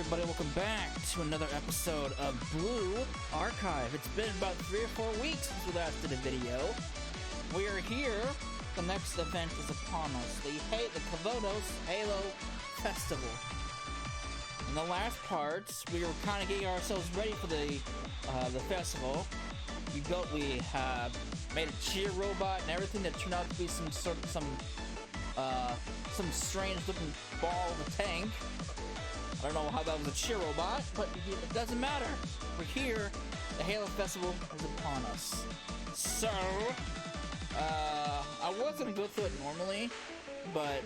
everybody, welcome back to another episode of Blue Archive. It's been about 3 or 4 weeks since we last did a video. We are here. The next event is upon us. The Kivotos Halo Festival. In the last parts, we were kind of getting ourselves ready for the festival. We made a cheer robot and everything that turned out to be some strange looking ball of a tank. I don't know how that was a cheer robot, but it doesn't matter. We're here. The Halo Festival is upon us. So, I was gonna go through it normally, but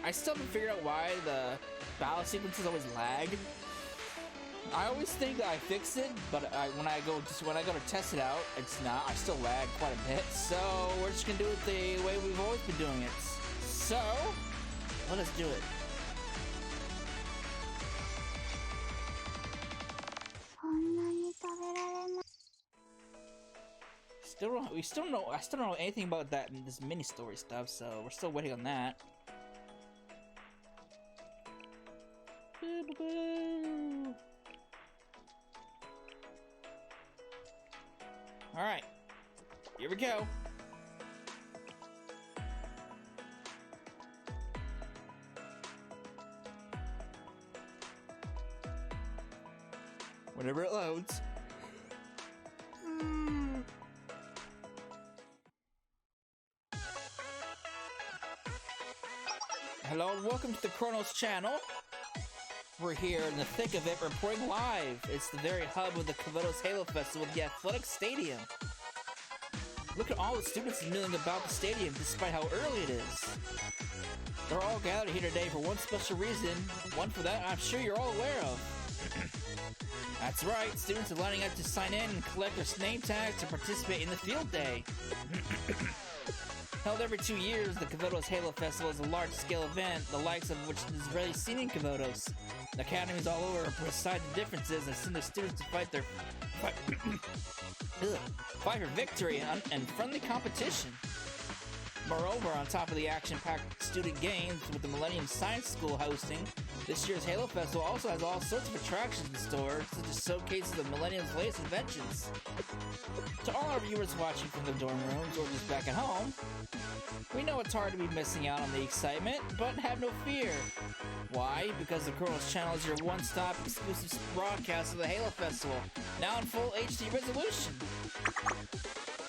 I still haven't figured out why the battle sequences always lag. I always think that I fixed it, but when I go to test it out, it's not. I still lag quite a bit. So we're just gonna do it the way we've always been doing it. So let us do it. I still don't know anything about this mini story stuff, so we're still waiting on that. Alright, here we go. Whenever it loads. Hello and welcome to the Chronos channel. We're here in the thick of it, reporting live. It's the very hub of the Kivotos Halo Festival, the athletic stadium. Look at all the students milling about the stadium despite how early it is. They're all gathered here today for one special reason, one for that I'm sure you're all aware of. That's right, students are lining up to sign in and collect their name tags to participate in the field day. Held every 2 years, the Kivotos Halo Festival is a large-scale event, the likes of which is rarely seen in Kivotos. Academies all over put aside the differences and send their students to fight for victory and friendly competition. Moreover, on top of the action-packed student games with the Millennium Science School hosting, this year's Halo Festival also has all sorts of attractions in store, such as showcases of Millennium's latest inventions. To all our viewers watching from the dorm rooms or just back at home, we know it's hard to be missing out on the excitement, but have no fear. Why? Because the Chronos channel is your one-stop exclusive broadcast of the Halo Festival, now in full HD resolution.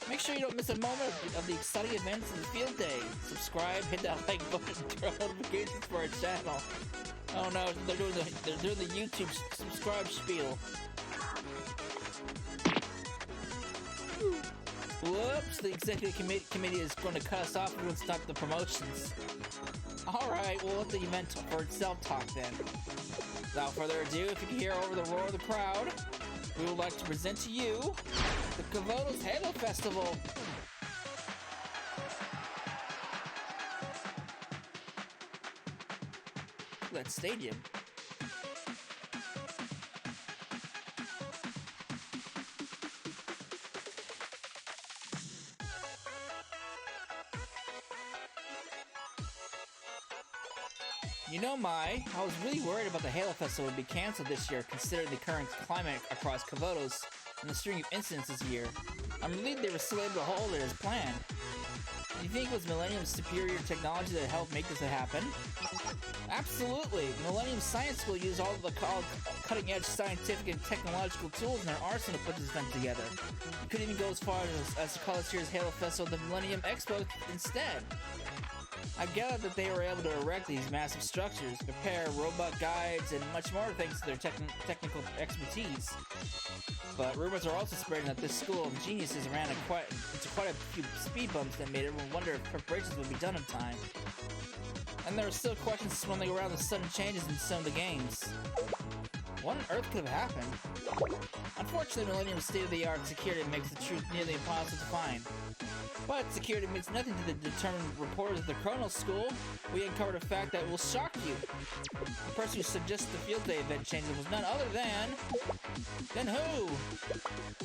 Make sure you don't miss a moment of the exciting events of the field day. Subscribe, hit that like button, turn on notifications for our channel. Oh no, they're doing the YouTube subscribe spiel. Whoops, the executive committee is going to cut us off if we don't stop the promotions. Alright, we'll let the event for itself talk then. Without further ado, if you can hear over the roar of the crowd, we would like to present to you the Kivotos Halo Festival. Look at that stadium. You know, I was really worried about the Halo Festival would be cancelled this year, considering the current climate across Kivotos and the string of incidents this year. I'm relieved they were still able to hold it as planned. Do you think it was Millennium's superior technology that helped make this happen? Absolutely! Millennium Science School used all of the cutting-edge scientific and technological tools in their arsenal to put this event together. You could even go as far as to call this year's Halo Festival the Millennium Expo instead. I gathered that they were able to erect these massive structures, prepare robot guides, and much more thanks to their technical expertise. But rumors are also spreading that this school of geniuses ran into quite a few speed bumps that made everyone wonder if preparations would be done in time. And there are still questions swirling around the sudden changes in some of the games. What on earth could have happened? Unfortunately, Millennium's state-of-the-art security makes the truth nearly impossible to find. But security means nothing to the determined reporters at the Chronos School. We uncovered a fact that will shock you. The person who suggested the field day event changes was none other than who?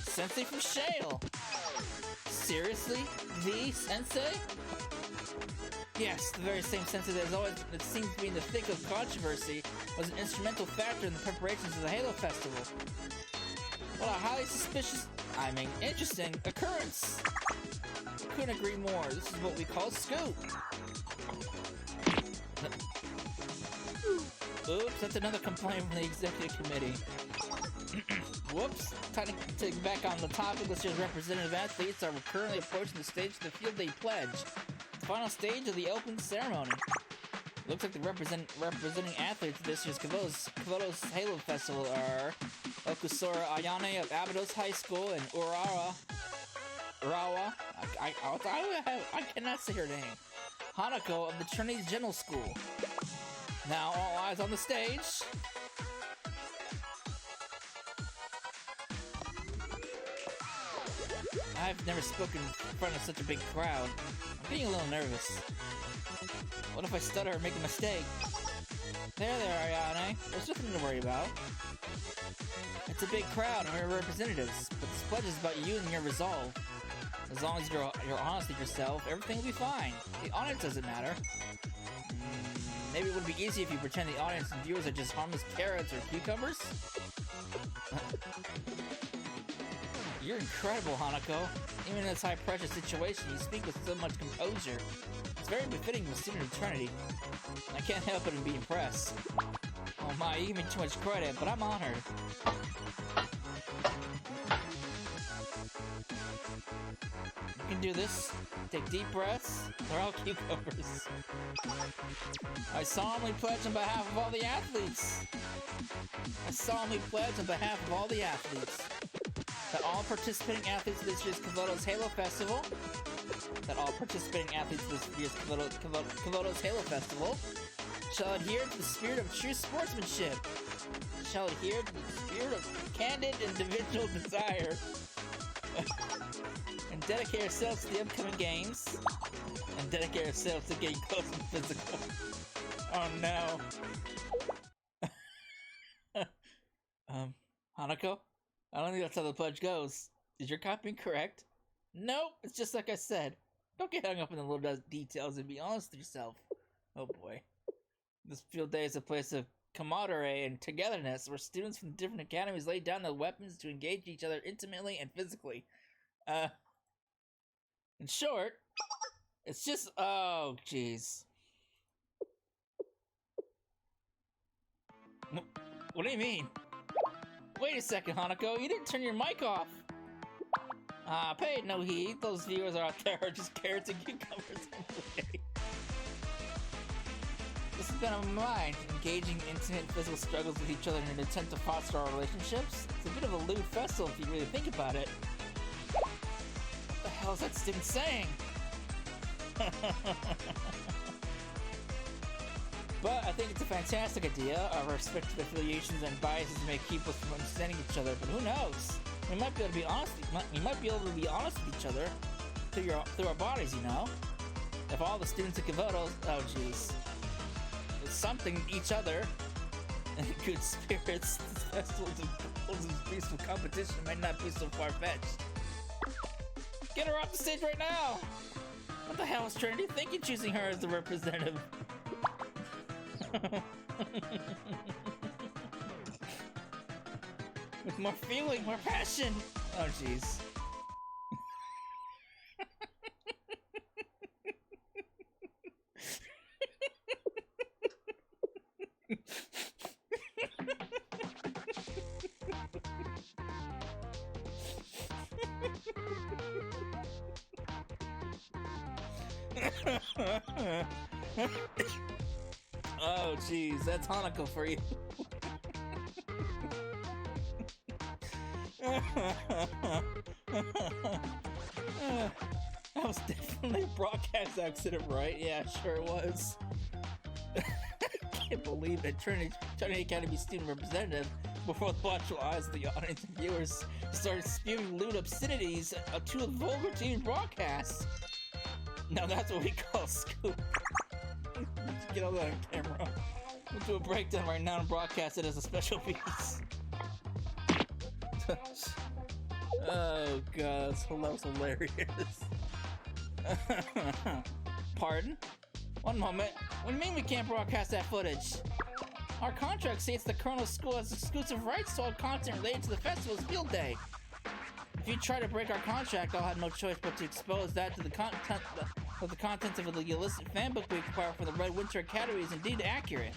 Sensei from Shale. Seriously? The Sensei? Yes, the very same sensei that seems to be in the thick of controversy was an instrumental factor in the preparations of the Halo Festival. What a highly suspicious, interesting occurrence. Couldn't agree more. This is what we call scoop. Oops, that's another complaint from the executive committee. Whoops. Time to get back on the topic. This year's representative athletes are currently approaching the stage of the Field Day Pledge. The final stage of the open ceremony. Looks like the representing athletes of this year's Kivotos Halo Festival are Okusora Ayane of Abydos High School and Urawa. I cannot say her name. Hanako of the Trinity General School. Now all eyes on the stage. I've never spoken in front of such a big crowd. I'm getting a little nervous. What if I stutter or make a mistake? There, Ayane. There's nothing to worry about. It's a big crowd and we're representatives, but this pledge is about you and your resolve. As long as you're honest with yourself, everything will be fine. The audience doesn't matter. Maybe it would be easy if you pretend the audience and viewers are just harmless carrots or cucumbers? You're incredible, Hanako. Even in this high-pressure situation, you speak with so much composure. It's very befitting of a student of Trinity. I can't help but be impressed. Oh my, you give me too much credit, but I'm honored. You can do this. Take deep breaths. They're all cucumbers. I solemnly pledge on behalf of all the athletes. That all participating athletes of this year's Kivotos Halo Festival shall adhere to the spirit of true sportsmanship, shall adhere to the spirit of candid individual desire, and dedicate ourselves to the upcoming games, and dedicate ourselves to getting close and physical. Oh no. Hanako? I don't think that's how the pledge goes. Is your copy correct? Nope, it's just like I said. Don't get hung up in the little details and be honest with yourself. Oh boy. This field day is a place of camaraderie and togetherness where students from different academies lay down their weapons to engage each other intimately and physically. In short, it's just... Oh, jeez. What do you mean? Wait a second, Hanako, you didn't turn your mic off! Pay it no heed, those viewers out there are just carrots and cucumbers anyway. This has been on my mind, engaging in intimate physical struggles with each other in an attempt to foster our relationships. It's a bit of a lewd festival if you really think about it. What the hell is that student saying? But I think it's a fantastic idea. Our respective affiliations and biases may keep us from understanding each other, but who knows? We might be able to be honest. We might be able to be honest with each other through our bodies, you know. If all the students at Kivotos, oh jeez, something each other and good spirits, this festival's peaceful competition might not be so far-fetched. Get her off the stage right now! What the hell is Trinity thinking choosing her as the representative? With more feeling, more passion. Oh jeez. Oh jeez, that's Hanako for you. That was definitely a broadcast accident, right? Yeah, sure it was. I can't believe it. Trinity Academy student representative, before the watchful eyes of the audience and viewers, started spewing lewd obscenities to a vulgar TV broadcast. Now that's what we call scoop. Let's get all that on camera. We'll do a breakdown right now and broadcast it as a special piece. Oh god, that was hilarious. Pardon? One moment. What do you mean we can't broadcast that footage? Our contract states the Colonel School has exclusive rights to all content related to the festival's field day. If you try to break our contract, I'll have no choice but to expose that to the content of the contents of the illicit fanbook we acquired for the Red Winter Academy is indeed accurate.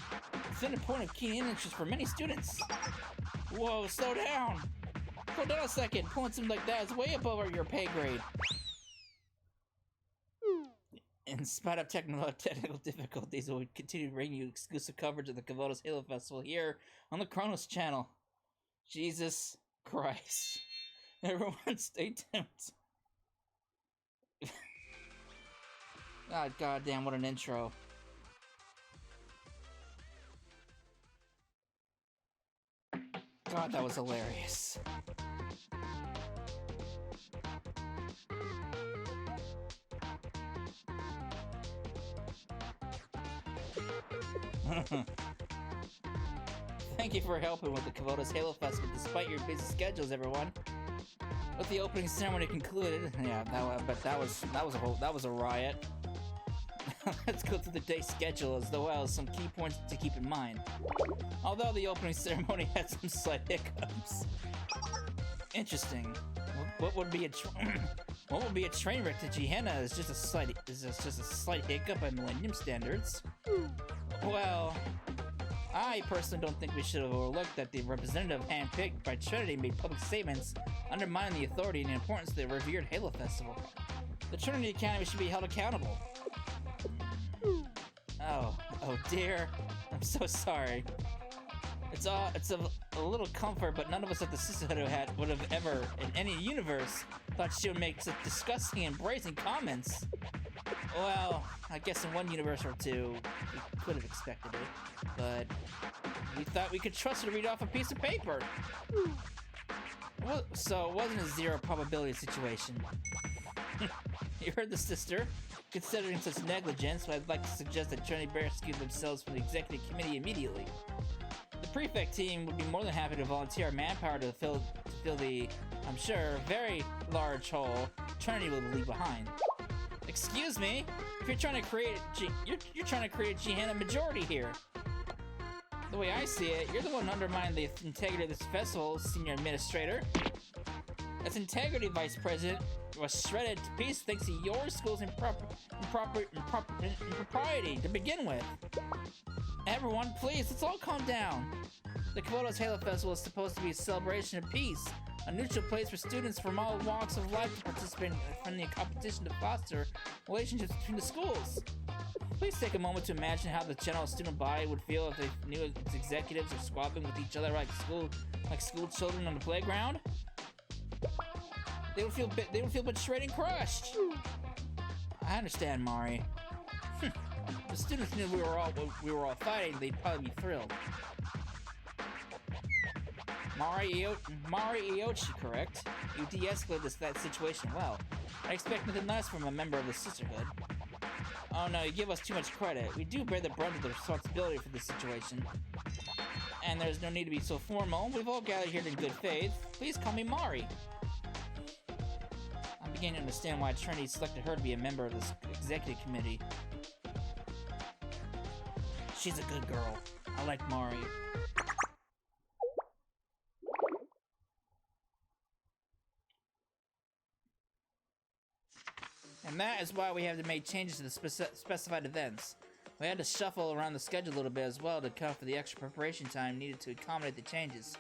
It's been a point of keen interest for many students. Whoa, slow down! Slow down a second. Pulling something like that is way above your pay grade. In spite of technical difficulties, we'll continue to bring you exclusive coverage of the Kivotos Halo Festival here on the Kronos channel. Jesus Christ. Everyone stay tuned. God goddamn, what an intro. God, that was hilarious. Thank you for helping with the Kivotos Halo Festival despite your busy schedules, everyone. With the opening ceremony concluded, yeah, that was a riot. Let's go through the day's schedule as well as some key points to keep in mind. Although the opening ceremony had some slight hiccups. Interesting. What would be a train wreck to Gehenna is just a slight hiccup by Millennium standards. Well, I personally don't think we should have overlooked that the representative handpicked by Trinity made public statements undermining the authority and importance of the revered Halo Festival. The Trinity Academy should be held accountable. Oh dear. I'm so sorry. It's a little comfort, but none of us at the Sisterhood would have ever, in any universe, thought she would make such disgusting and brazen comments. Well, I guess in one universe or two, we could have expected it, but we thought we could trust her to read off a piece of paper. Well, so it wasn't a zero probability situation. You heard the sister. Considering such negligence, I'd like to suggest that Trinity Bear excuse themselves from the executive committee immediately. The prefect team would be more than happy to volunteer our manpower to fill the, I'm sure, very large hole Trinity will leave behind. Excuse me, if you're trying to create you're trying to create a Gehenna majority here. The way I see it, you're the one undermining the integrity of this festival, senior administrator. As integrity vice president was shredded to pieces thanks to your school's impropriety to begin with. Everyone, please, let's all calm down. The Kivotos Halo Festival is supposed to be a celebration of peace, a neutral place for students from all walks of life to participate in a friendly competition to foster relationships between the schools. Please take a moment to imagine how the general student body would feel if they knew its executives are squabbling with each other like school children on the playground. They would feel betrayed and crushed. I understand, Mari. If the students knew we were all fighting, they'd probably be thrilled. Mari Iochi, correct? You de-escalated that situation well. I expect nothing less from a member of the Sisterhood. Oh no, you give us too much credit. We do bear the brunt of the responsibility for this situation. And there's no need to be so formal. We've all gathered here in good faith. Please call me Mari. I'm beginning to understand why Trinity selected her to be a member of this executive committee. She's a good girl. I like Mari. And that is why we have to make changes to the specified events. We had to shuffle around the schedule a little bit as well to account for the extra preparation time needed to accommodate the changes.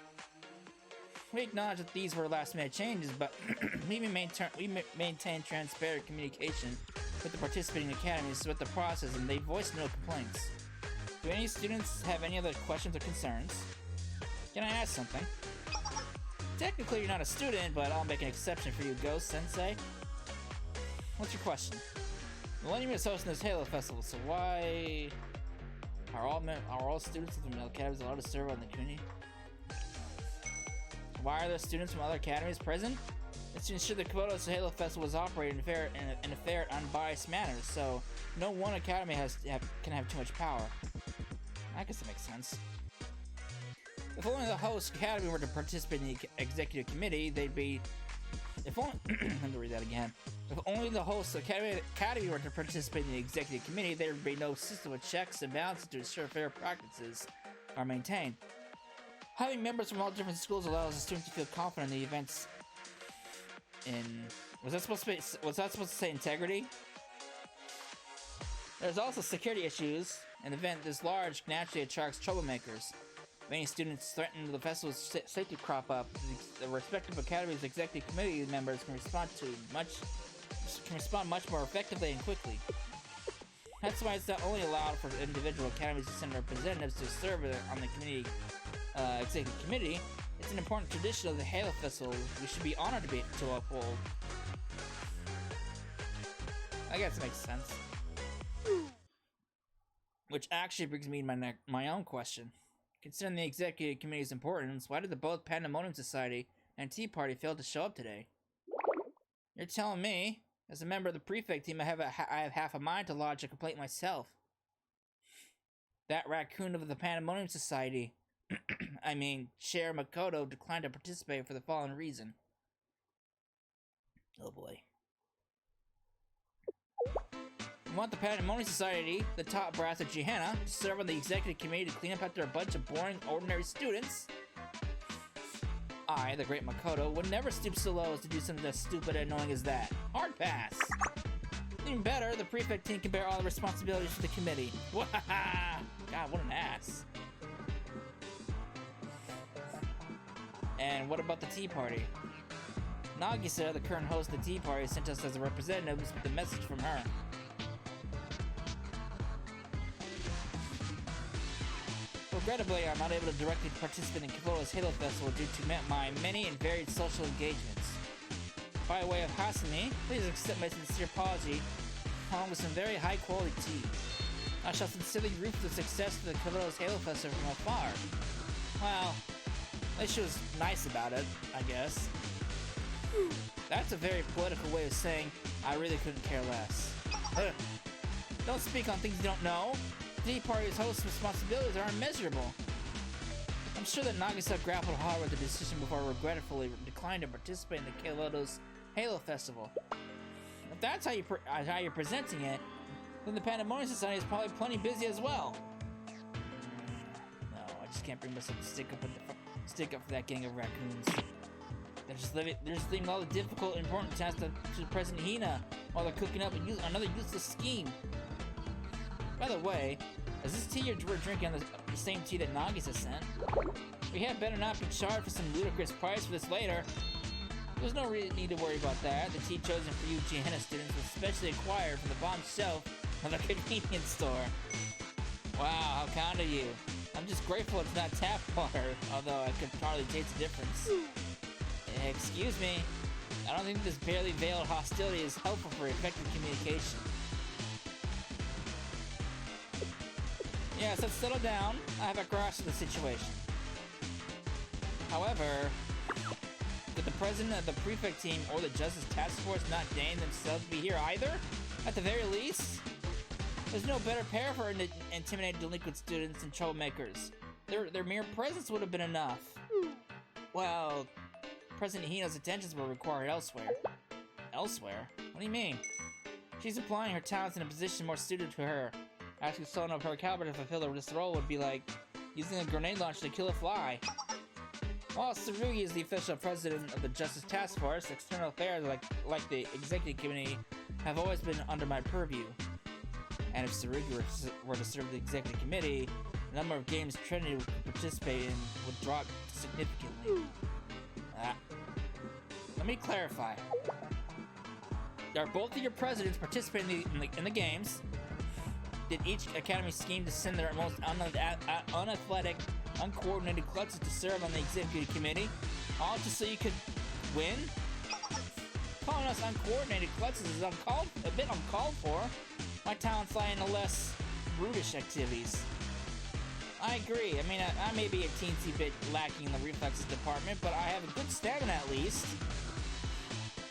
We acknowledge that these were last-minute changes, but we maintain transparent communication with the participating academies throughout the process, and they voiced no complaints. Do any students have any other questions or concerns? Can I ask something? Technically, you're not a student, but I'll make an exception for you, Ghost Sensei. What's your question? Millennium is hosting this Halo Festival, so why are all students of the academies allowed to serve on the CUNY? Why are there students from other academies present? It's to ensure the Kivotos Halo Festival is operated in a fair and unbiased manner, so no one academy can have too much power. I guess that makes sense. If only the host academy were to participate in the executive committee, they'd be If only let me read that again. If only the hosts of Academy were to participate in the executive committee, there would be no system of checks and balances to ensure fair practices are maintained. Having members from all different schools allows the students to feel confident in the events. Was that supposed to say integrity? There's also security issues. An event this large naturally attracts troublemakers. If any students threaten the festival's safety crop up, the respective academies' executive committee members can respond much more effectively and quickly. That's why it's not only allowed for individual academies to send representatives to serve on the committee, executive committee. It's an important tradition of the Halo Festival we should be honored to uphold. I guess it makes sense. Which actually brings me to my own question. Considering the executive committee's importance, why did the both Pandemonium Society and Tea Party fail to show up today? You're telling me, as a member of the prefect team, I have half a mind to lodge a complaint myself. That raccoon of the Pandemonium Society, I mean, Chair Makoto, declined to participate for the following reason. Oh boy. We want the Pandemonium Society, the top brass of Gehenna, to serve on the executive committee to clean up after a bunch of boring, ordinary students. I, the great Makoto, would never stoop so low as to do something as stupid and annoying as that. Hard pass! Even better, the prefect team can bear all the responsibilities for the committee. Wahaha! God, what an ass. And what about the Tea Party? Nagisa, the current host of the Tea Party, sent us as a representative with a message from her. Regrettably, I'm not able to directly participate in Kivotos Halo Festival due to my many and varied social engagements. By way of Hasumi, please accept my sincere apology, along with some very high-quality tea. I shall sincerely root for the success of the Kivotos Halo Festival from afar. Well, at least she was nice about it, I guess. That's a very political way of saying I really couldn't care less. Don't speak on things you don't know. The Tea Party's host's responsibilities are immeasurable. I'm sure that Nagisa grappled hard with the decision before regretfully declined to participate in the Kivotos Halo Festival. If that's how you're presenting it, then the Pandemonium Society is probably plenty busy as well. No, I just can't bring myself to stick up for that gang of raccoons. They're just leaving all the difficult, important tasks to President Hina while they're cooking up another useless scheme. By the way, is this tea we're drinking the same tea that Nagisa sent? We had better not be charged for some ludicrous price for this later. There's no need to worry about that. The tea chosen for you Gehenna students was specially acquired from the bottom shelf of the convenience store. Wow, how kind of you. I'm just grateful it's not tap water, although I could hardly taste the difference. Excuse me. I don't think this barely veiled hostility is helpful for effective communication. Yes, let's settle down. I have a grasp of the situation. However, did the president of the prefect team or the justice task force not deign themselves to be here either? At the very least, there's no better pair for intimidating delinquent students and troublemakers. Their mere presence would have been enough. Well, President Hina's attentions were required elsewhere. Elsewhere? What do you mean? She's applying her talents in a position more suited to her. Asking someone of her caliber to fulfill this role would be like using a grenade launcher to kill a fly. While Tsurugi is the official president of the Justice Task Force, external affairs like the Executive Committee have always been under my purview. And if Tsurugi were to serve the Executive Committee, the number of games Trinity would participate in would drop significantly. Let me clarify. Are both of your presidents participating in the games? Did each academy scheme to send their most unathletic, uncoordinated klutzes to serve on the executive committee, all just so you could win? Calling us uncoordinated klutzes is a bit uncalled for. My talents lie in the less brutish activities. I agree. I mean, I may be a teensy bit lacking in the reflexes department, but I have a good stamina at least.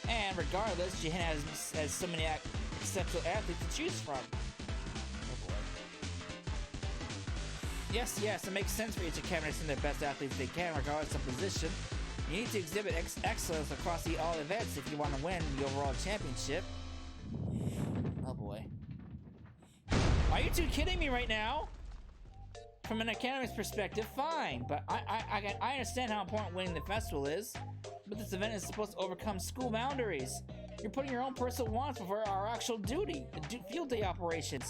And regardless, Gehenna has so many exceptional athletes to choose from. Yes, it makes sense for each academy to send their best athletes they can, regardless of position. You need to exhibit excellence across all events if you want to win the overall championship. Oh boy. Are you two kidding me right now? From an academic's perspective, fine, but I understand how important winning the festival is, but this event is supposed to overcome school boundaries. You're putting your own personal wants before our actual duty, the field day operations.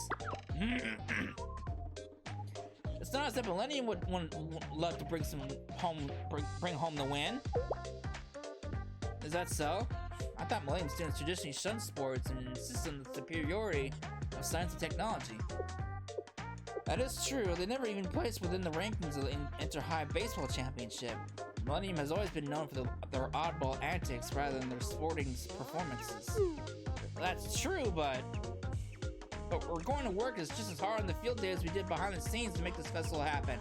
It's not as if Millennium would love to bring bring home the win. Is that so? I thought Millennium students traditionally shun sports and insist on the superiority of science and technology. That is true. They never even placed within the rankings of the Inter-High Baseball Championship. Millennium has always been known for their oddball antics rather than their sporting performances. That's true, but we're going to work just as hard on the field day as we did behind the scenes to make this festival happen.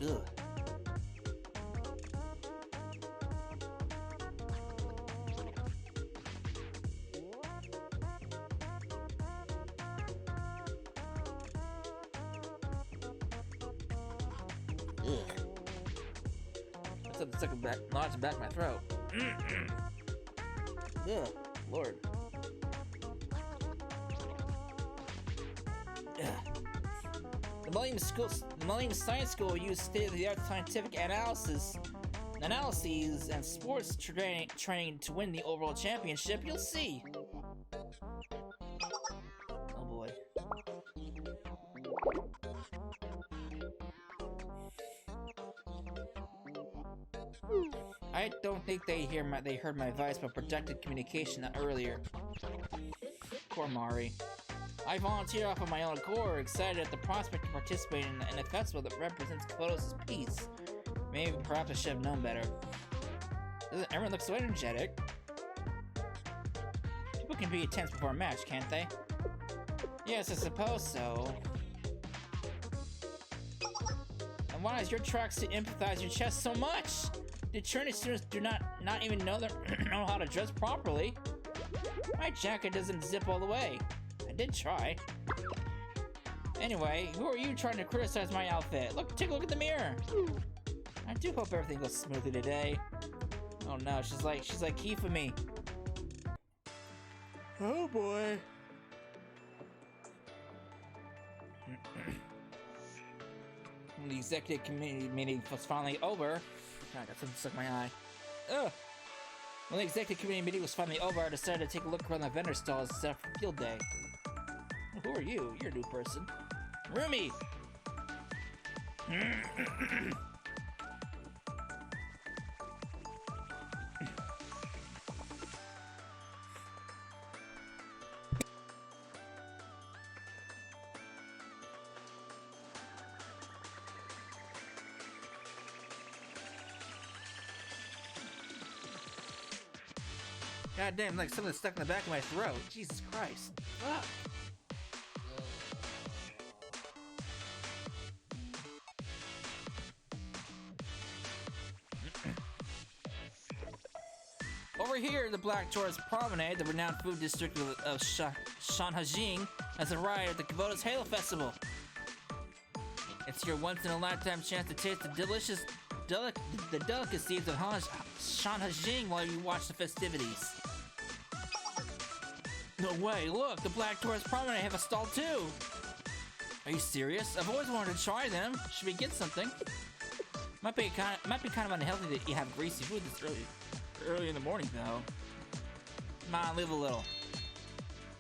Ugh. That's something lodged back my throat. Ugh, Lord. The Millennium Science School will use state-of-the-art scientific analyses and sports training to win the overall championship. You'll see. Oh boy. I don't think they heard my advice about protected communication earlier. Poor Mari. I volunteered off of my own accord, excited at the prospect of participating in a festival that represents Kivotos' peace. Maybe perhaps I should have known better. Doesn't everyone look so energetic? People can be tense before a match, can't they? Yes, I suppose so. And why does your tracksuit empathize your chest so much? The Trinity students do not even know how to dress properly. My jacket doesn't zip all the way. I did try. Anyway, who are you trying to criticize my outfit? Take a look at the mirror. I do hope everything goes smoothly today. Oh no, she's like Keith with me. Oh boy. When the executive committee meeting was finally over. God, got something stuck in my eye. Ugh. When the executive committee meeting was finally over, I decided to take a look around the vendor stalls set up for field day. Who are you? You're a new person. Rumi! God damn, like something stuck in the back of my throat. Jesus Christ. Fuck. Over here, the Black Tourist Promenade, the renowned food district of Shanhaijing, has arrived at the Kivotos Halo Festival. It's your once-in-a-lifetime chance to taste the delicious delicacies of Shanhaijing while you watch the festivities. No way, look, the Black Tourist Promenade have a stall too! Are you serious? I've always wanted to try them. Should we get something? Might be kind of unhealthy that you have greasy food this early in the morning though. Come on, live a little.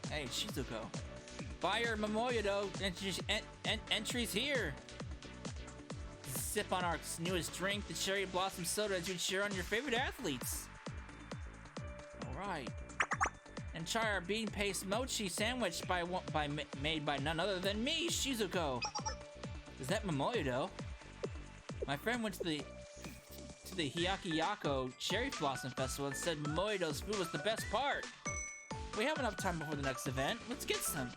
Hey, Shizuko. Buy your Momoyodo entries here! Sip on our newest drink, the Cherry Blossom Soda, as you cheer on your favorite athletes. Alright. And try our bean paste mochi sandwich made by none other than me, Shizuko. Is that Momoyodo? My friend went to the Hiyaki-Yako Cherry Blossom Festival and said Momoyodo's food was the best part. We have enough time before the next event. Let's get some.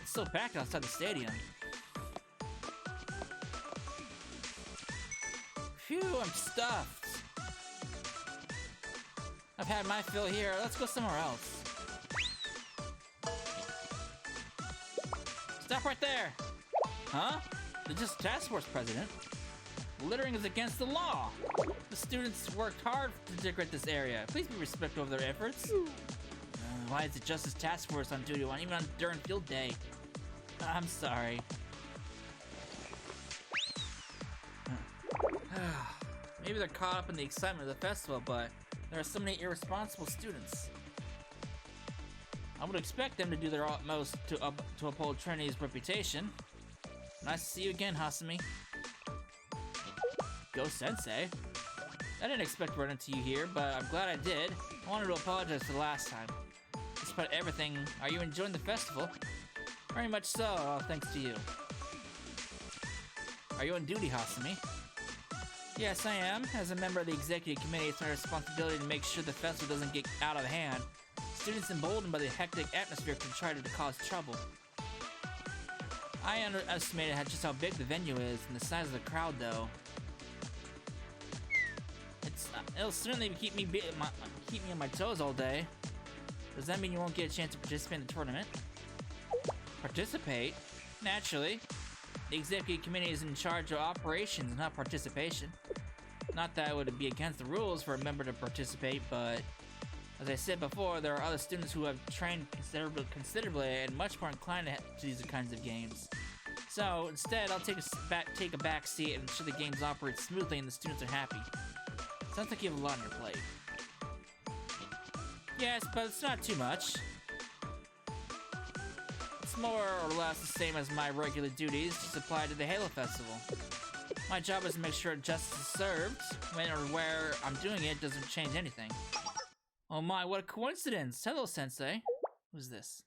It's so packed outside the stadium. Phew, I'm stuffed. I've had my fill here. Let's go somewhere else. Stop right there. Huh? the Just Task Force president. Littering is against the law. The students worked hard to decorate this area. Please be respectful of their efforts. Why is the Justice Task Force on duty even during field day? I'm sorry. Maybe they're caught up in the excitement of the festival, but there are so many irresponsible students. I would expect them to do their utmost to uphold Trinity's reputation. Nice to see you again, Hasumi. Go Sensei. I didn't expect to run into you here, but I'm glad I did. I wanted to apologize for the last time. Despite everything, are you enjoying the festival? Very much so, thanks to you. Are you on duty, Hasumi? Yes, I am. As a member of the executive committee, it's my responsibility to make sure the festival doesn't get out of hand. Students emboldened by the hectic atmosphere can try to cause trouble. I underestimated just how big the venue is and the size of the crowd, though. It'll certainly keep me on my toes all day. Does that mean you won't get a chance to participate in the tournament? Participate? Naturally. The executive committee is in charge of operations, not participation. Not that it would be against the rules for a member to participate, but as I said before, there are other students who have trained considerably and much more inclined to these kinds of games. So instead, I'll take a back seat and ensure the games operate smoothly and the students are happy. Sounds like you have a lot on your plate. Yes, but it's not too much. It's more or less the same as my regular duties, just applied to the Halo Festival. My job is to make sure justice is served. When or where I'm doing it doesn't change anything. Oh my, what a coincidence! Hello, Sensei. Who's this?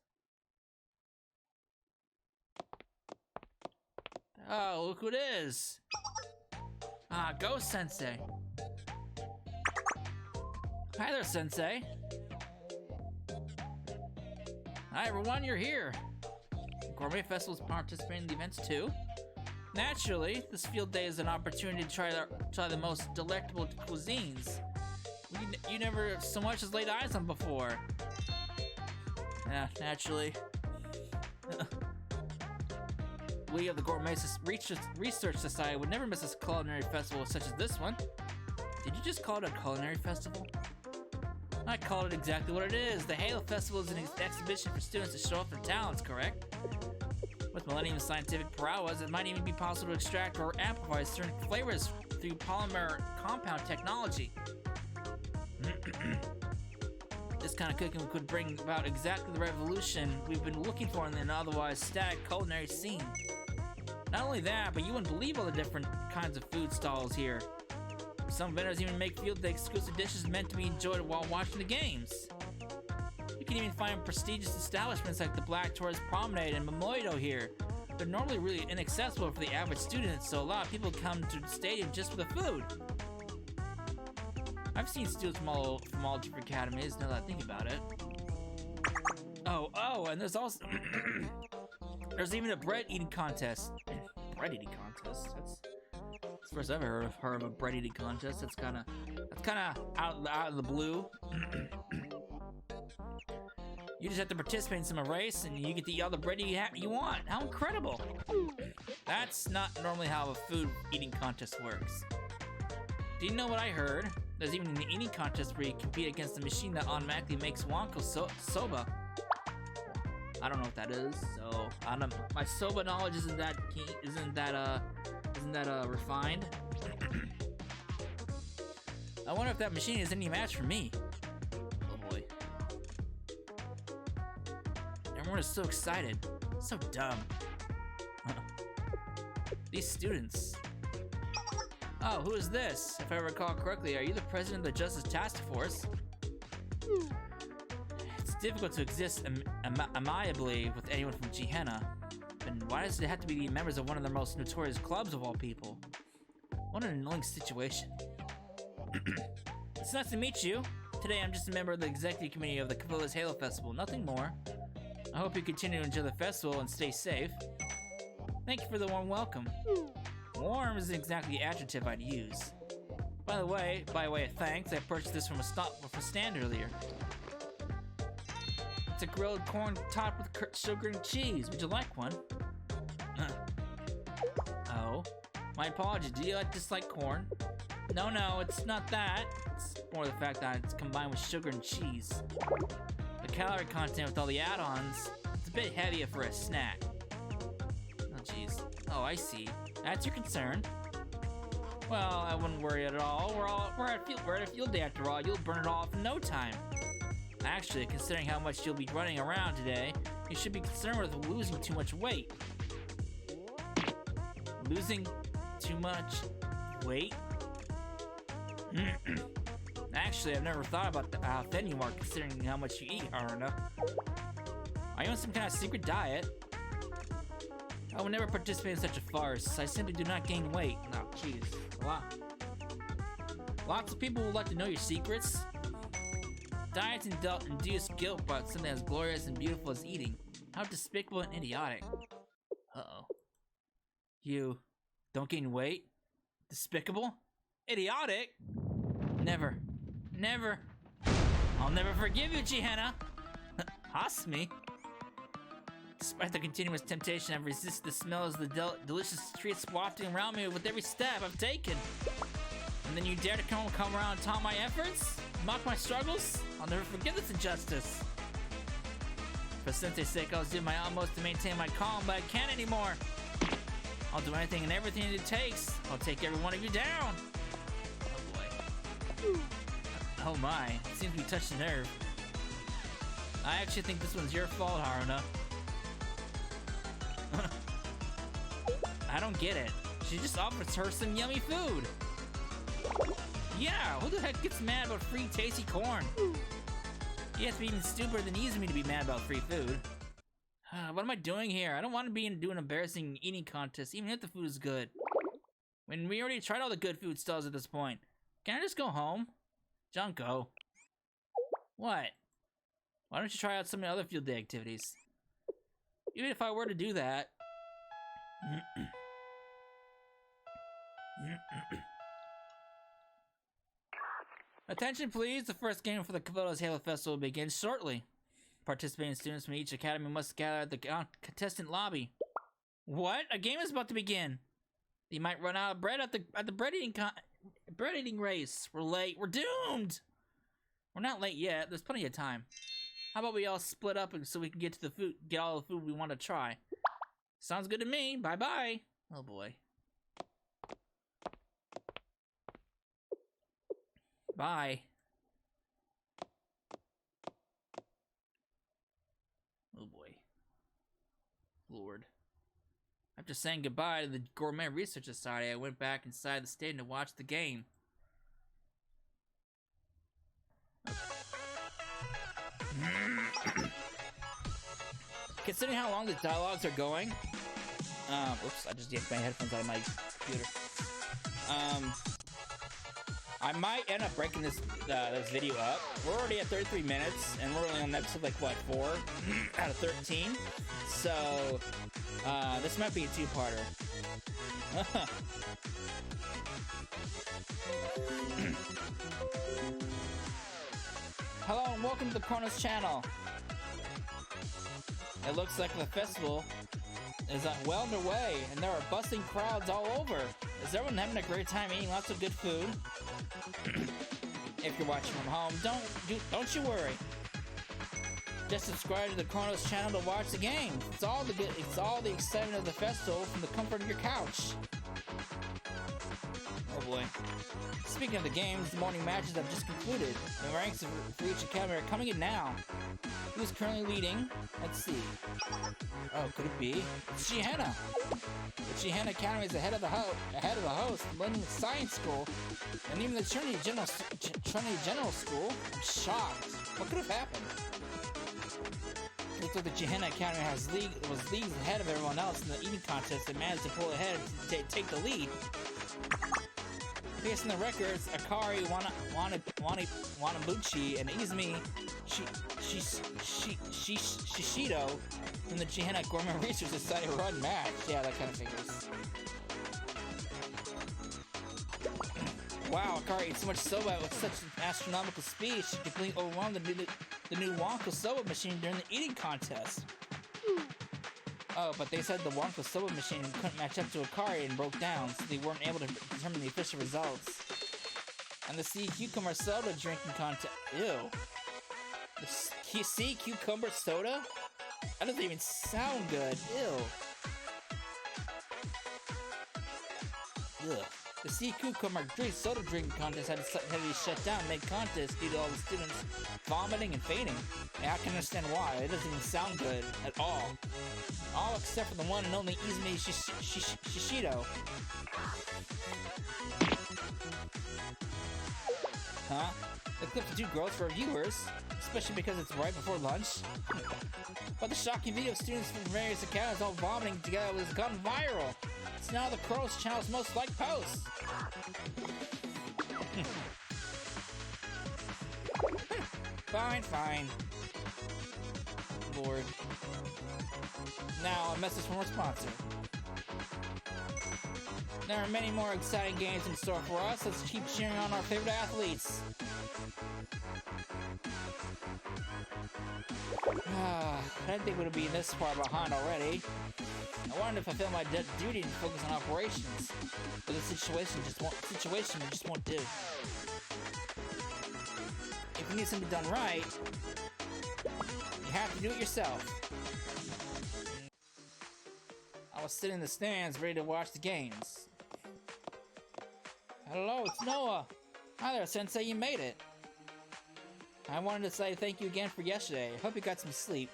Oh, look who it is! Ah, go, Sensei. Hi there, Sensei. Hi everyone, you're here. Gourmet Festival's participating in the events too. Naturally, this field day is an opportunity to try the most delectable cuisines you never so much as laid eyes on before. Yeah, naturally. We of the Gourmet Research Society would never miss a culinary festival such as this one. Did you just call it a culinary festival? I called it exactly what it is. The Halo Festival is an exhibition for students to show off their talents, correct? With Millennium scientific prowess, it might even be possible to extract or amplify certain flavors through polymer compound technology. This kind of cooking could bring about exactly the revolution we've been looking for in an otherwise static culinary scene. Not only that, but you wouldn't believe all the different kinds of food stalls here. Some vendors even make field day exclusive dishes meant to be enjoyed while watching the games. You can even find prestigious establishments like the Black Tourist Promenade and Momoido here. They're normally really inaccessible for the average student, so a lot of people come to the stadium just for the food. I've seen students from all different academies, now that I think about it. Oh, and there's also there's even a bread eating contest. Bread eating contest? That's the first I've ever heard of a bread eating contest. That's kind of out of the blue. You just have to participate in some race, and you get to eat all the bread you want. How incredible! That's not normally how a food eating contest works. Do you know what I heard? There's even an eating contest where you compete against a machine that automatically makes Wonko soba. I don't know what that is, so I don't. My soba knowledge isn't that refined. I wonder if that machine is any match for me. Oh boy. Everyone is so excited. So dumb. These students. Oh, who is this? If I recall correctly, are you the president of the Justice Task Force? It's difficult to exist amiably with anyone from Gehenna. And why does it have to be members of one of the most notorious clubs of all people? What an annoying situation. It's nice to meet you. Today I'm just a member of the executive committee of the Kivotos Halo Festival, nothing more. I hope you continue to enjoy the festival and stay safe. Thank you for the warm welcome. Warm isn't exactly the adjective I'd use. By the way, by way of thanks, I purchased this from a stand earlier. It's a grilled corn topped with sugar and cheese. Would you like one? My apologies, do you dislike corn? No, it's not that. It's more the fact that it's combined with sugar and cheese. The calorie content with all the add-ons, it's a bit heavier for a snack. Oh, jeez. Oh, I see. That's your concern. Well, I wouldn't worry at all. We're at a field day after all. You'll burn it all off in no time. Actually, considering how much you'll be running around today, you should be concerned with losing too much weight. Losing too much weight? Actually, I've never thought about how thin you are considering how much you eat, Haruna. Are you on some kind of secret diet? I would never participate in such a farce. I simply do not gain weight. Oh, jeez. Lots of people would like to know your secrets. Diets induce guilt about something as glorious and beautiful as eating. How despicable and idiotic. Uh-oh. You don't gain weight? Despicable? Idiotic? Never. I'll never forgive you, Gehenna. Hasmi? Despite the continuous temptation, I've resisted the smell of the delicious treats wafting around me with every step I've taken. And then you dare to come around and taunt my efforts? Mock my struggles? I'll never forgive this injustice. For Sensei's sake, I was doing my utmost to maintain my calm, but I can't anymore. I'll do anything and everything it takes. I'll take every one of you down. Oh boy. Oh my, it seems we touched a nerve. I actually think this one's your fault, Haruna. I don't get it. She just offers her some yummy food. Yeah, who the heck gets mad about free tasty corn? You have to be even stupider than me to be mad about free food. What am I doing here? I don't want to be do an embarrassing eating contest, even if the food is good. When we already tried all the good food stalls at this point. Can I just go home? Junko. What? Why don't you try out some of the other field day activities? Even if I were to do that... Attention please, the first game for the Kivotos Halo Festival begins shortly. Participating students from each academy must gather at the contestant lobby. What? A game is about to begin. You might run out of bread at the bread eating race. We're late. We're doomed. We're not late yet. There's plenty of time. How about we all split up so we can get all the food we want to try? Sounds good to me. Bye bye. Oh boy. Bye. Oh boy. Lord. After saying goodbye to the Gourmet Research Society, I went back inside the stadium to watch the game. Considering how long the dialogues are going, oops, I just yanked my headphones out of my computer. I might end up breaking this video up. We're already at 33 minutes, and we're only on episode like what, 4 out of 13. So this might be a two-parter. Hello and welcome to the Chronos channel. It looks like the festival is well underway, and there are bustling crowds all over. Is everyone having a great time eating lots of good food? If you're watching from home, don't you worry. Just subscribe to the Chronos channel to watch the game. It's all the excitement of the festival from the comfort of your couch. Oh boy. Speaking of the games, the morning matches have just concluded. The ranks for each academy are coming in now. Who's currently leading? Let's see. Oh, could it be? It's Gehenna. The Gehenna Academy is ahead of the host, London Science School, and even the Trinity General School. I'm shocked. What could have happened? Looks like the Gehenna Academy was leagues ahead of everyone else in the eating contest and managed to pull ahead to take the lead. Based on the records, Akari Wanabuchi and Izumi Shishido from the Gehenna Gourmet Research Society run match. Yeah, that kind of figures. Wow, Akari ate so much soba with such an astronomical speed, she completely overwhelmed the new Wonka soba machine during the eating contest. Oh, but they said the Wonka soda machine couldn't match up to a card and broke down, so they weren't able to determine the official results. And the sea cucumber soda drinking contest. Ew. The sea cucumber soda? That doesn't even sound good. Ew. Ugh. The sea cucumber soda drinking contest had to be shut down mid-contest due to all the students vomiting and fainting. And I can understand why. It doesn't even sound good at all. All except for the one and only Izumi Shishido. Huh? The clip's too gross for viewers, especially because it's right before lunch. But the shocking video of students from various accounts all vomiting together has gone viral. It's now the Crows channel's most liked post. Fine. Lord. Now, a message from our sponsor. There are many more exciting games in store for us. Let's keep cheering on our favorite athletes. I didn't think we would be this far behind already. I wanted to fulfill my duty and focus on operations, but the situation just won't do. If you need something done right, you have to do it yourself. I was sitting in the stands ready to watch the games. Hello, it's Noah. Hi there, Sensei, you made it. I wanted to say thank you again for yesterday. I hope you got some sleep.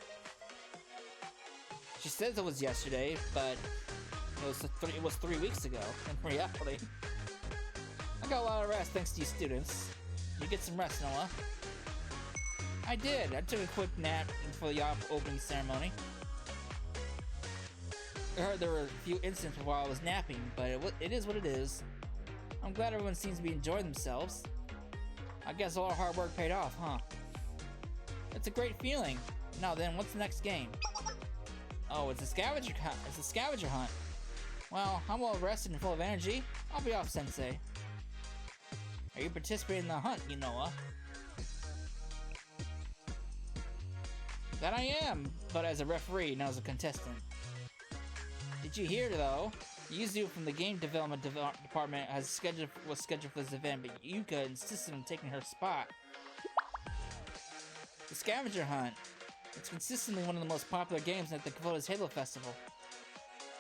She says it was yesterday, but it was 3 weeks ago, in reality. I got a lot of rest thanks to you students. You get some rest, Noah. I did. I took a quick nap before the opening ceremony. I heard there were a few incidents while I was napping, but it is what it is. I'm glad everyone seems to be enjoying themselves. I guess all our hard work paid off, huh? It's a great feeling. Now then, what's the next game? Oh, it's a scavenger hunt. It's a scavenger hunt. Well, I'm well rested and full of energy. I'll be off, Sensei. Are you participating in the hunt, Noah? That I am, but as a referee, not as a contestant. Did you hear, though? Yuzu from the game development department was scheduled for this event, but Yuka insisted on taking her spot. The scavenger hunt. It's consistently one of the most popular games at the Kivotos Halo Festival.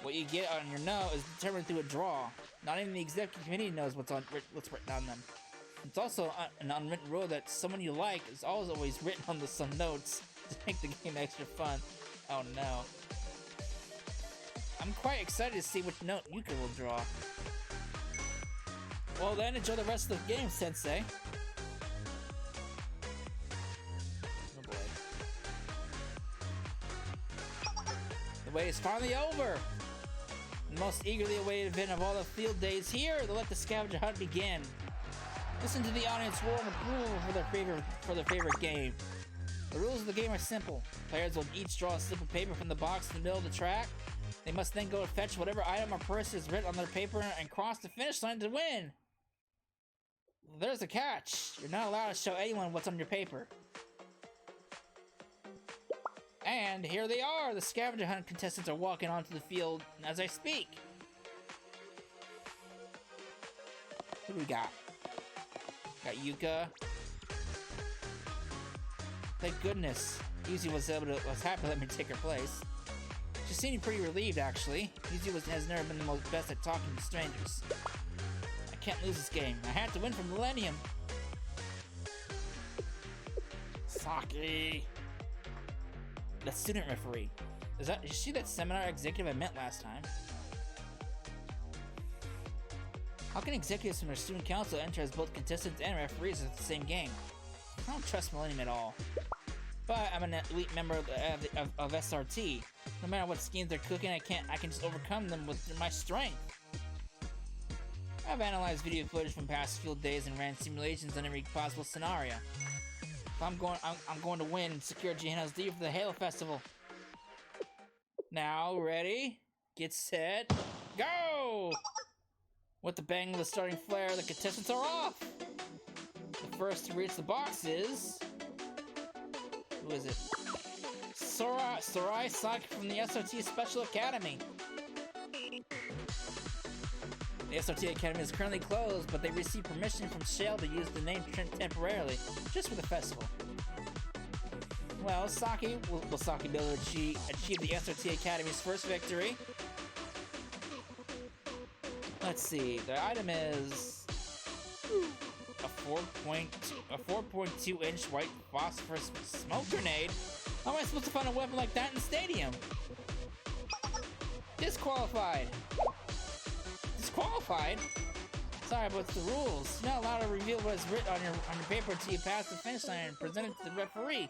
What you get on your note is determined through a draw. Not even the executive committee knows what's written on them. It's also an unwritten rule that someone you like is always written on some notes to make the game extra fun. Oh no. I'm quite excited to see which note Yuka will draw. Well then, enjoy the rest of the game, Sensei. Oh boy. The wait is finally over! The most eagerly awaited event of all the field days here to let the scavenger hunt begin. Listen to the audience roar of approval for their favorite game. The rules of the game are simple. Players will each draw a slip of paper from the box in the middle of the track. They must then go fetch whatever item or person is written on their paper and cross the finish line to win. There's a catch. You're not allowed to show anyone what's on your paper. And here they are. The scavenger hunt contestants are walking onto the field as I speak. Who do we got? Got Yuka. Thank goodness. Yuzu was happy to let me take her place. She seemed pretty relieved, actually. Yuzu has never been the most best at talking to strangers. I can't lose this game. I had to win for Millennium. Saki. The student referee. Is she that seminar executive I met last time? How can executives from their student council enter as both contestants and referees at the same game? I don't trust Millennium at all. But I'm an elite member of SRT. No matter what schemes they're cooking, I can just overcome them with my strength. I've analyzed video footage from past field days and ran simulations on every possible scenario. If I'm going to win and secure Gihanna's D for the Halo Festival. Now, ready, get set, go! With the bang of the starting flare, the contestants are off! The first to reach the box is... Who is it? Sorai Saki from the SOT Special Academy. The SOT Academy is currently closed, but they received permission from Shale to use the name temporarily, just for the festival. Well, Saki, will Saki be able to achieve the SOT Academy's first victory? Let's see, the item is a 4.2 inch white phosphorus smoke grenade. How am I supposed to find a weapon like that in the stadium? Disqualified. Disqualified? Sorry, but it's the rules. You're not allowed to reveal what is written on your paper until you pass the finish line and present it to the referee.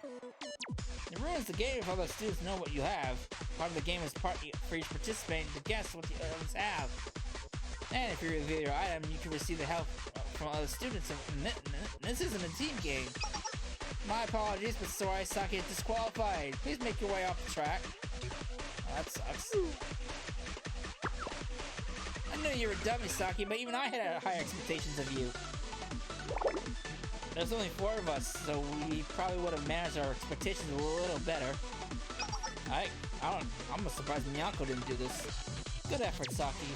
It ruins the game if all the students know what you have. Part of the game is for each participant to guess what the others have. And if you reveal your item, you can receive the help from other students. And this isn't a team game. My apologies, but Sorai Saki is disqualified. Please make your way off the track. Oh, that sucks. I knew you were a dummy, Saki, but even I had high expectations of you. There's only 4 of us, so we probably would have managed our expectations a little better. I'm surprised Miyako didn't do this. Good effort, Saki.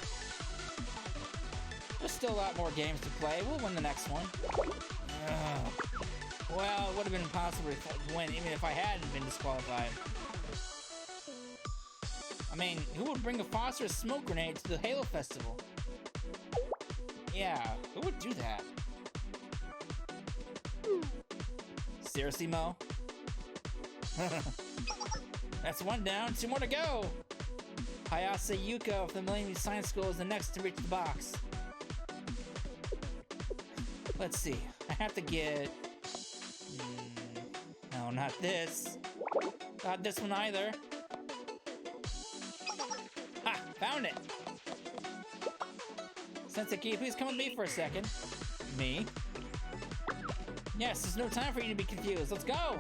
There's still a lot more games to play. We'll win the next one. Well, it would have been impossible to win even if I hadn't been disqualified. I mean, who would bring a phosphorus smoke grenade to the Halo Festival? Yeah, who would do that? Seriously, Mo? That's 1 down, 2 more to go! Hayase Yuka of the Millennium Science School is the next to reach the box. Let's see, I have to get... No, not this. Not this one either. Ha! Found it! Sensei, can you please come with me for a second? Me? Yes, there's no time for you to be confused. Let's go!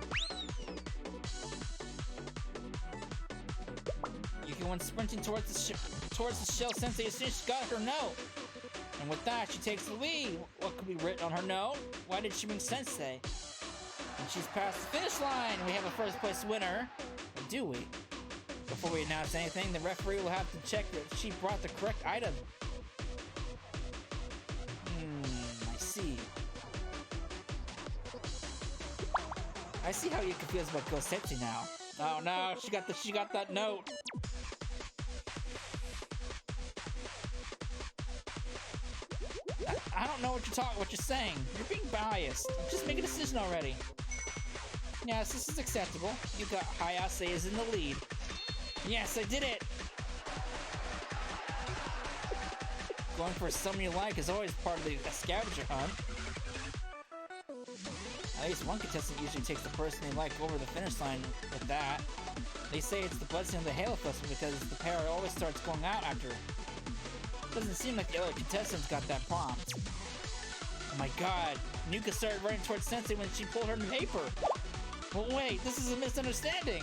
Yuki went sprinting towards the shell Sensei as soon as she got her note. And with that, she takes the lead. What could be written on her note? Why did she bring Sensei? And she's past the finish line. We have a first place winner. Or do we? Before we announce anything, the referee will have to check that she brought the correct item. I see. I see how you confused about Gosetsu now. Oh no, she got that note. I don't know what you're saying. You're being biased. Just make a decision already. Yes, this is acceptable. You got Hayase is in the lead. Yes, I did it! Going for someone you like is always part of the scavenger hunt. At least one contestant usually takes the person they like over the finish line with that. They say it's the blessing of the Halo Festival because the pair always starts going out after. Doesn't seem like the other contestants got that prompt. Oh my god, Nuka started running towards Sensei when she pulled her paper. Well wait, this is a misunderstanding.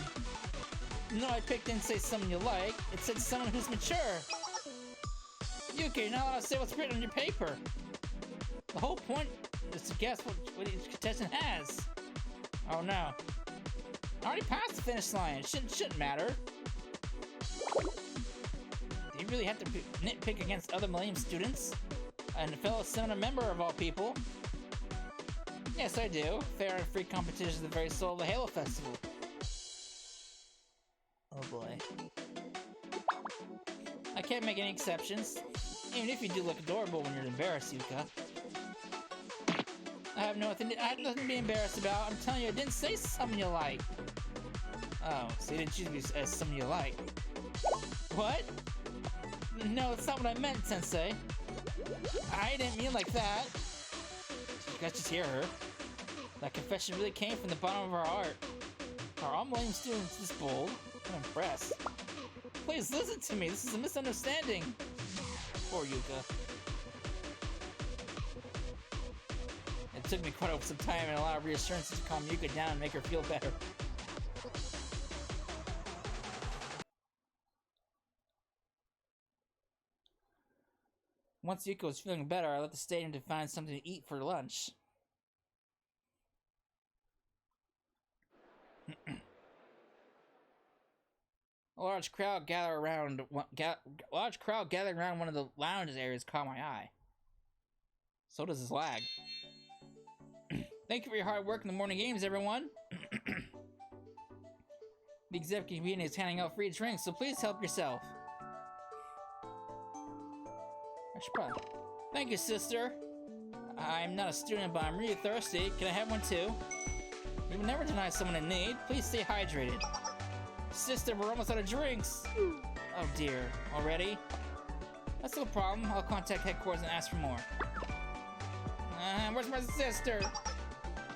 No, I picked didn't say someone you like. It said someone who's mature. Yuki, you're not allowed to say what's written on your paper. The whole point is to guess what each contestant has. Oh no. I already passed the finish line. It shouldn't matter. Do you really have to nitpick against other Millennium students? And a fellow seminar member of all people? Yes, I do. Fair and free competition is the very soul of the Halo Festival. Oh boy. I can't make any exceptions. Even if you do look adorable when you're embarrassed, Yuka. I have nothing to be embarrassed about. I'm telling you, I didn't say someone you like. Oh, so you didn't choose me as someone you like. What? No, that's not what I meant, Sensei. I didn't mean like that. You guys just hear her. That confession really came from the bottom of our heart. Are all Millennium students this bold? I'm impressed. Please listen to me. This is a misunderstanding. Poor Yuka. It took me quite some time and a lot of reassurances to calm Yuka down and make her feel better. Once Yuka was feeling better, I left the stadium to find something to eat for lunch. A large crowd gathered around one of the lounge areas caught my eye. So does his lag. Thank you for your hard work in the morning games, everyone. The executive meeting is handing out free drinks, so please help yourself. I should probably... Thank you, sister. I'm not a student, but I'm really thirsty. Can I have one too? You will never deny someone in need. Please stay hydrated. Sister, we're almost out of drinks. Oh dear. Already? That's no problem. I'll contact headquarters and ask for more. Where's my sister?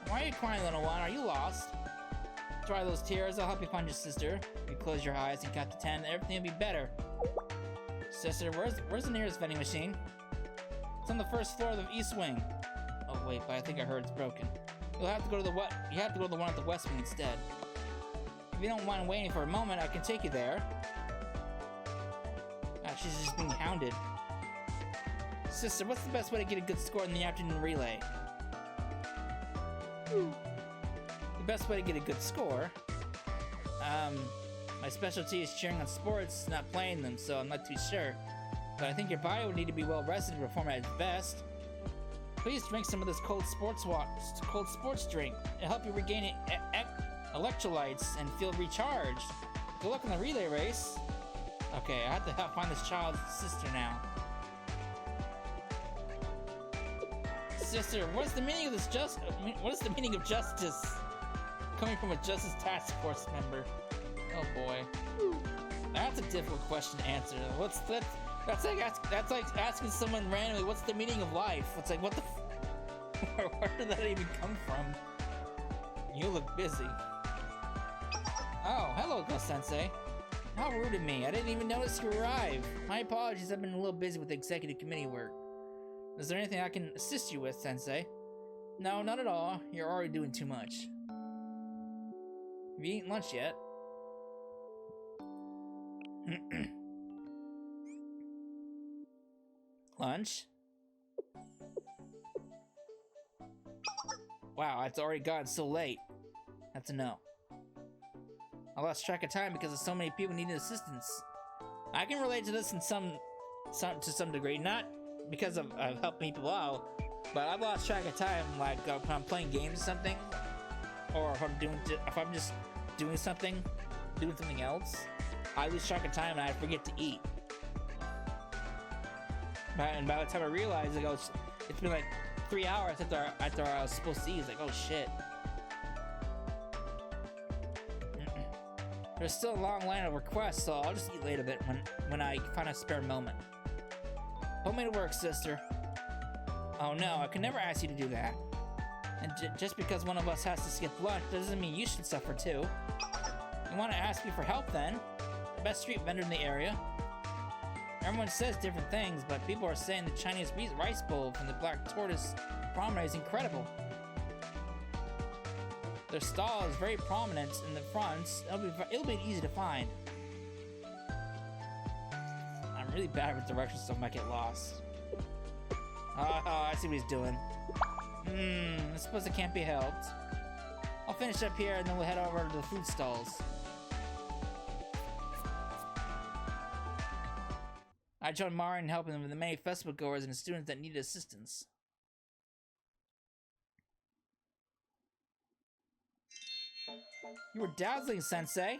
Why are you crying, little one? Are you lost? Dry those tears. I'll help you find your sister. If you close your eyes and count to 10, everything will be better. Sister, where's the nearest vending machine? It's on the first floor of the east wing. Oh wait, but I think I heard it's broken. You'll have to go to the one at the west wing instead. If you don't mind waiting for a moment, I can take you there. She's just being hounded. Sister, what's the best way to get a good score in the afternoon relay? The best way to get a good score? My specialty is cheering on sports, not playing them, so I'm not too sure. But I think your body would need to be well rested to perform at its best. Please drink some of this cold sports drink. It'll help you regain electrolytes and feel recharged. Good luck in the relay race. Okay, I have to help find this child's sister now. Sister, what is the meaning of this what is the meaning of justice? Coming from a Justice Task Force member. Oh boy. That's a difficult question to answer. That's like asking someone randomly, what's the meaning of life? It's like, what the where did that even come from? You look busy. Oh, hello, Go-sensei. How rude of me. I didn't even notice you arrived. My apologies, I've been a little busy with the executive committee work. Is there anything I can assist you with, Sensei? No, not at all. You're already doing too much. Have you eaten lunch yet? Lunch? Wow, it's already gotten so late. That's a no. I lost track of time because of so many people needing assistance. I can relate to this in to some degree, not because of helping people out, but I've lost track of time, like when I'm playing games or something, or if I'm just doing something else. I lose track of time and I forget to eat. And by the time I realize, like, oh, it's been like 3 hours after I was supposed to eat. It's like, oh shit. There's still a long line of requests, so I'll just eat later a bit when I find a spare moment. Put me to work, sister. Oh no, I can never ask you to do that. And just because one of us has to skip lunch doesn't mean you should suffer too. You want to ask me for help then? The best street vendor in the area. Everyone says different things, but people are saying the Chinese rice bowl from the Black Tortoise Promenade is incredible. Their stall is very prominent in the front. It'll be easy to find. I'm really bad with directions, so I might get lost. Oh, I see what he's doing. I suppose it can't be helped. I'll finish up here and then we'll head over to the food stalls. I joined Mari in helping them with the many festival goers and the students that needed assistance. You were dazzling, Sensei.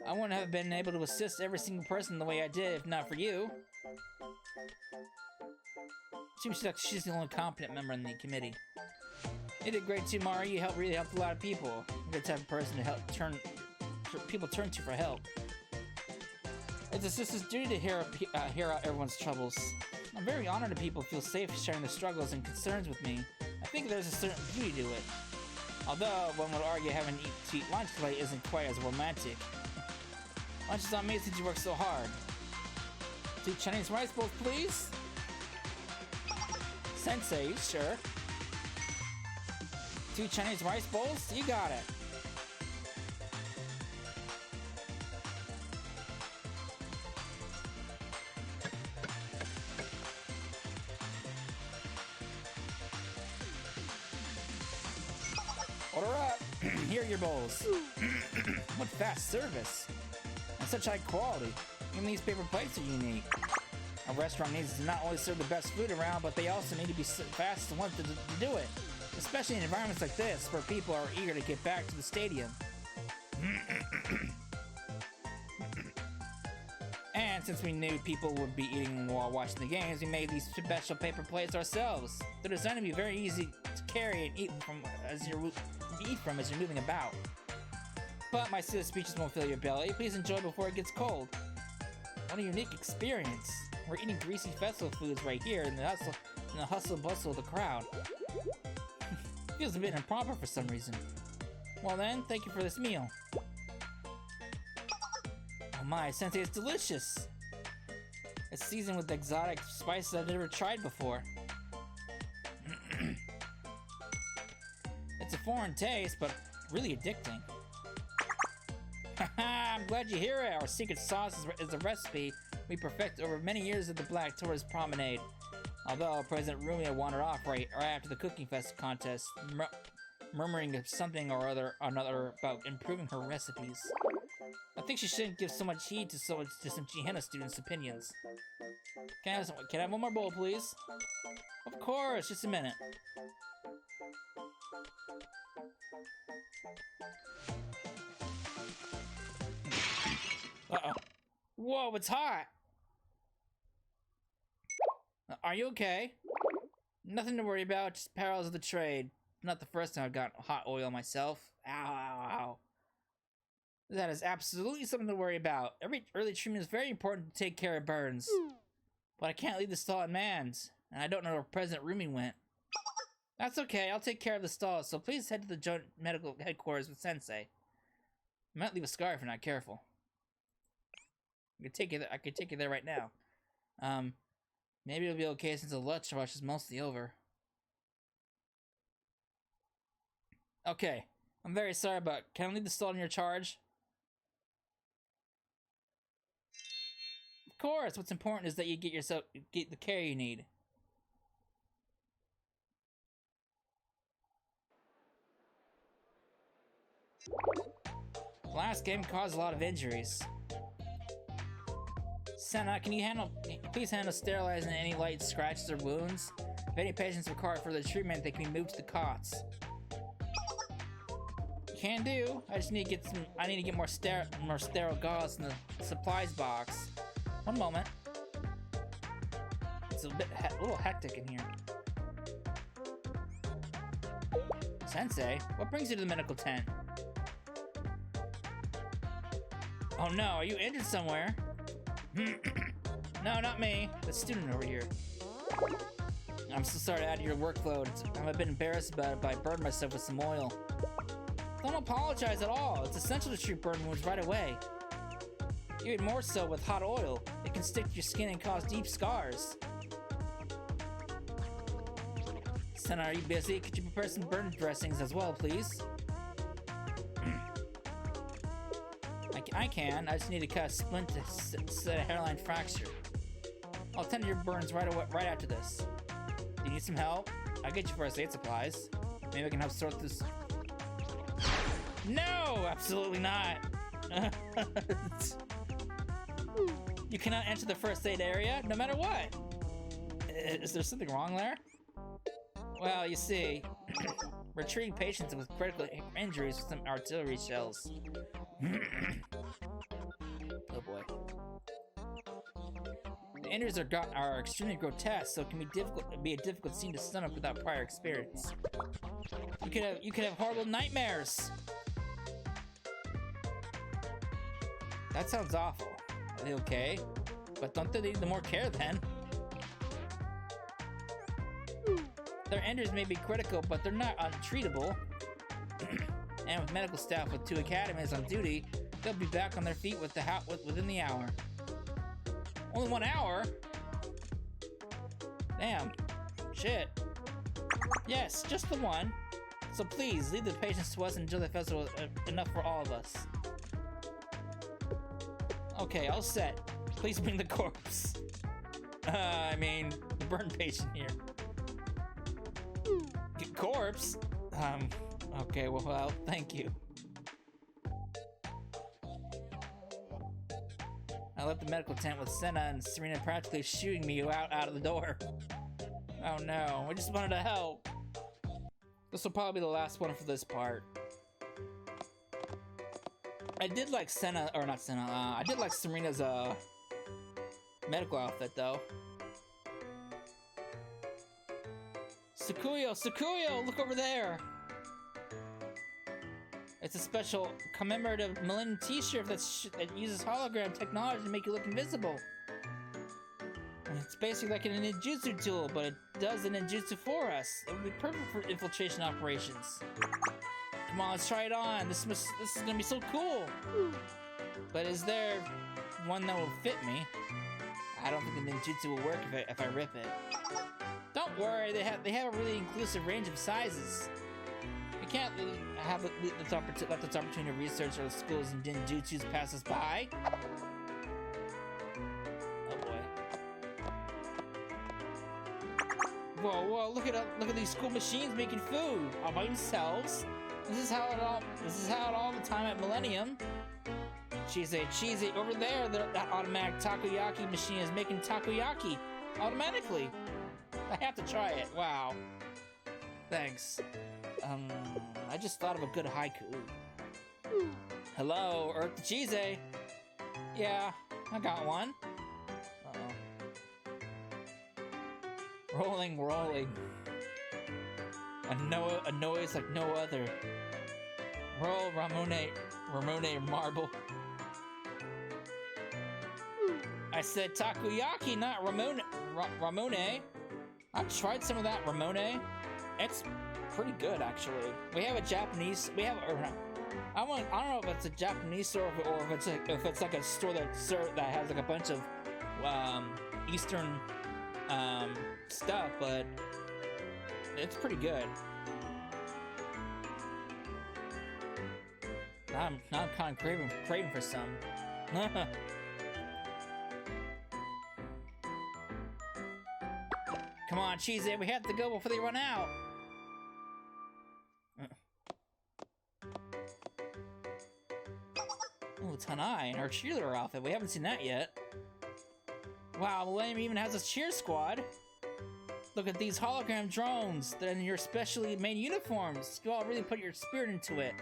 I wouldn't have been able to assist every single person the way I did if not for you. Seems like she's the only competent member in the committee. You did great too, Mari. You really helped a lot of people. You're the type of person to people turn to for help. It's a sister's duty to hear out everyone's troubles. I'm very honored that people feel safe sharing their struggles and concerns with me. I think there's a certain beauty to it. Although, one would argue having to eat lunch today isn't quite as romantic. Lunch is on me since you work so hard. 2 Chinese rice bowls, please? Sensei, you sure? 2 Chinese rice bowls? You got it. here are your bowls. What fast service! And such high quality. Even these paper plates are unique. A restaurant needs to not only serve the best food around, but they also need to be fast and want to do it. Especially in environments like this, where people are eager to get back to the stadium. And since we knew people would be eating while watching the games, we made these special paper plates ourselves. They're designed to be very easy to carry and eat from as you're moving about. But my silly speeches won't fill your belly. Please enjoy before it gets cold. What a unique experience. We're eating greasy festival foods right here in the hustle bustle of the crowd. Feels a bit improper for some reason. Well then, thank you for this meal. Oh my, Sensei, it's delicious! It's seasoned with exotic spices I've never tried before. It's a foreign taste, but really addicting. Haha, I'm glad you hear it! Our secret sauce is a recipe we perfected over many years at the Black Tourist Promenade. Although President Rumia wandered off right after the Cooking Fest contest, murmuring something or another about improving her recipes. I think she shouldn't give so much heed to some Gehenna students' opinions. Can I have one more bowl, please? Of course, just a minute. Uh-oh. Whoa, it's hot! Are you okay? Nothing to worry about, just perils of the trade. Not the first time I've got hot oil myself. Ow, ow, ow. That is absolutely something to worry about. Every early treatment is very important to take care of burns. But I can't leave the stall unmanned, and I don't know where President Rumi went. That's okay, I'll take care of the stall, so please head to the Joint Medical Headquarters with Sensei. I might leave a scar if you're not careful. I could take you there right now. Maybe it'll be okay since the lunch rush is mostly over. Okay, I'm very sorry, but can I leave the stall in your charge? Of course, what's important is that you get the care you need. The last game caused a lot of injuries. Senna, can you please handle sterilizing any light scratches or wounds? If any patients require further treatment, they can be moved to the cots. Can do. I need to get more sterile gauze in the supplies box. One moment. It's a little hectic in here. Sensei, what brings you to the medical tent? Oh no, are you injured somewhere? No, not me. The student over here. I'm so sorry to add to your workload. I'm a bit embarrassed about it, but I burned myself with some oil. Don't apologize at all. It's essential to treat burn wounds right away. Even more so with hot oil. It can stick to your skin and cause deep scars. Senna, are you busy? Could you prepare some burn dressings as well, please? I can. I just need to cut a splint to set a hairline fracture. I'll tend to your burns right after this. Do you need some help? I'll get you first aid supplies. Maybe I can help sort this. No, absolutely not. You cannot enter the first aid area, no matter what. Is there something wrong there? Well, you see, we're treating patients with critical injuries with some artillery shells. Oh boy. The injuries are extremely grotesque, so it can be a difficult scene to stomach without prior experience. You could have horrible nightmares. That sounds awful. Are they okay? But don't they need more care then? Their injuries may be critical, but they're not untreatable. And with medical staff with 2 academies on duty, they'll be back on their feet within the hour. Only 1 hour? Damn. Shit. Yes, just the one. So please, leave the patients to us and enjoy the festival enough for all of us. Okay, all set. Please bring the corpse. I mean, the burn patient here. Corpse? Okay, well, thank you. left the medical tent with Senna and Serena practically shooting me out of the door. Oh no, I just wanted to help. This will probably be the last one for this part. I did like Senna, or not Senna, I did like Serena's medical outfit though. Sakuyo, look over there! It's a special commemorative Millennium t-shirt that uses hologram technology to make you look invisible. It's basically like a ninjutsu tool, but it does the ninjutsu for us. It would be perfect for infiltration operations. Come on, let's try it on. This is gonna be so cool. But is there one that will fit me? I don't think the ninjutsu will work if I rip it. Don't worry, they have a really inclusive range of sizes. We can't let this opportunity to research our schools and ninjutsus pass us by. Oh boy. Whoa, look at these school machines making food all by themselves. This is how it all the time at Millennium. Cheese over there, that automatic takoyaki machine is making takoyaki automatically. I have to try it. Wow. Thanks. I just thought of a good haiku. Hello, Earth to Cheese. Yeah, I got one. Uh-oh. Rolling. A noise like no other. Roll, Ramone Marble. I said takoyaki, not Ramone. I've tried some of that Ramone. It's pretty good, actually. We have a Japanese. I don't know if it's a Japanese store or if it's like a store that has like a bunch of Eastern stuff, but it's pretty good. I'm kind of craving for some. Come on, Cheese, we have to go before they run out. Oh, Tanai and our cheerleader outfit. We haven't seen that yet. Wow, Millennium even has a cheer squad. Look at these hologram drones. They're in your specially made uniforms. You all really put your spirit into it.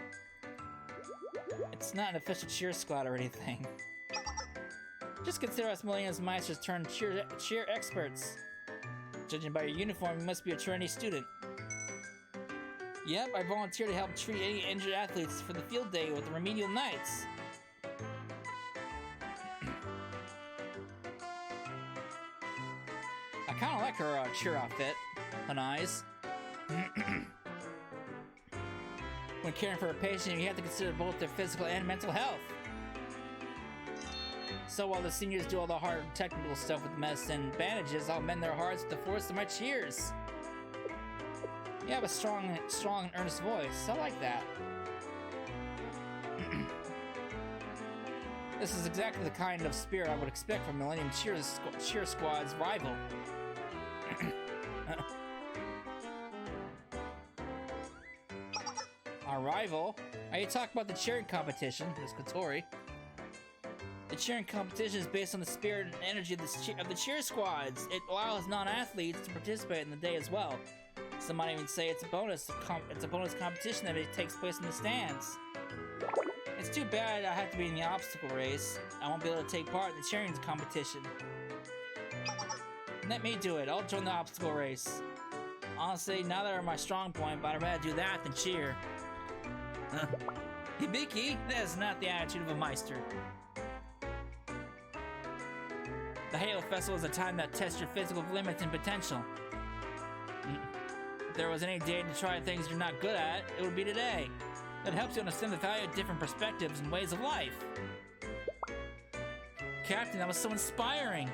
It's not an official cheer squad or anything. Just consider us Millennium's Meisters turned cheer experts. Judging by your uniform, you must be a trainee student. Yep, I volunteered to help treat any injured athletes for the field day with the remedial nights. I kind of like her cheer outfit. Hanai's. When caring for a patient, you have to consider both their physical and mental health. So while the seniors do all the hard technical stuff with medicine and bandages, I'll mend their hearts with the force of my cheers. You have a strong and earnest voice. I like that. This is exactly the kind of spirit I would expect from Millennium Cheer Squad's rival. Our rival? Are you talking about the cheering competition? Miss Kotori. The cheering competition is based on the spirit and energy of the cheer squads. It allows non-athletes to participate in the day as well. Some might even say it's a bonus competition that takes place in the stands. It's too bad I have to be in the obstacle race. I won't be able to take part in the cheering competition. Let me do it. I'll join the obstacle race. Honestly, neither are my strong point, but I'd rather do that than cheer. Hibiki, that is not the attitude of a Meister. The Halo Festival is a time that tests your physical limits and potential. If there was any day to try things you're not good at, it would be today. It helps you understand the value of different perspectives and ways of life. Captain, that was so inspiring.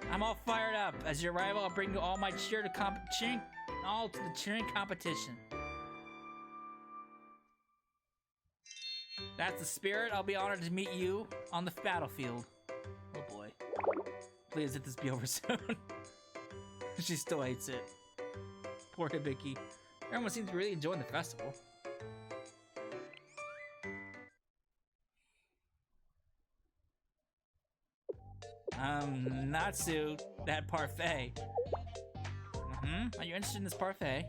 I'm all fired up. As your rival, I'll bring you all my cheer to the cheering competition. That's the spirit. I'll be honored to meet you on the battlefield. Oh boy. Please let this be over soon. She still hates it. Poor Hibiki. Everyone seems to be really enjoying the festival. Natsu, that parfait. Are you interested in this parfait?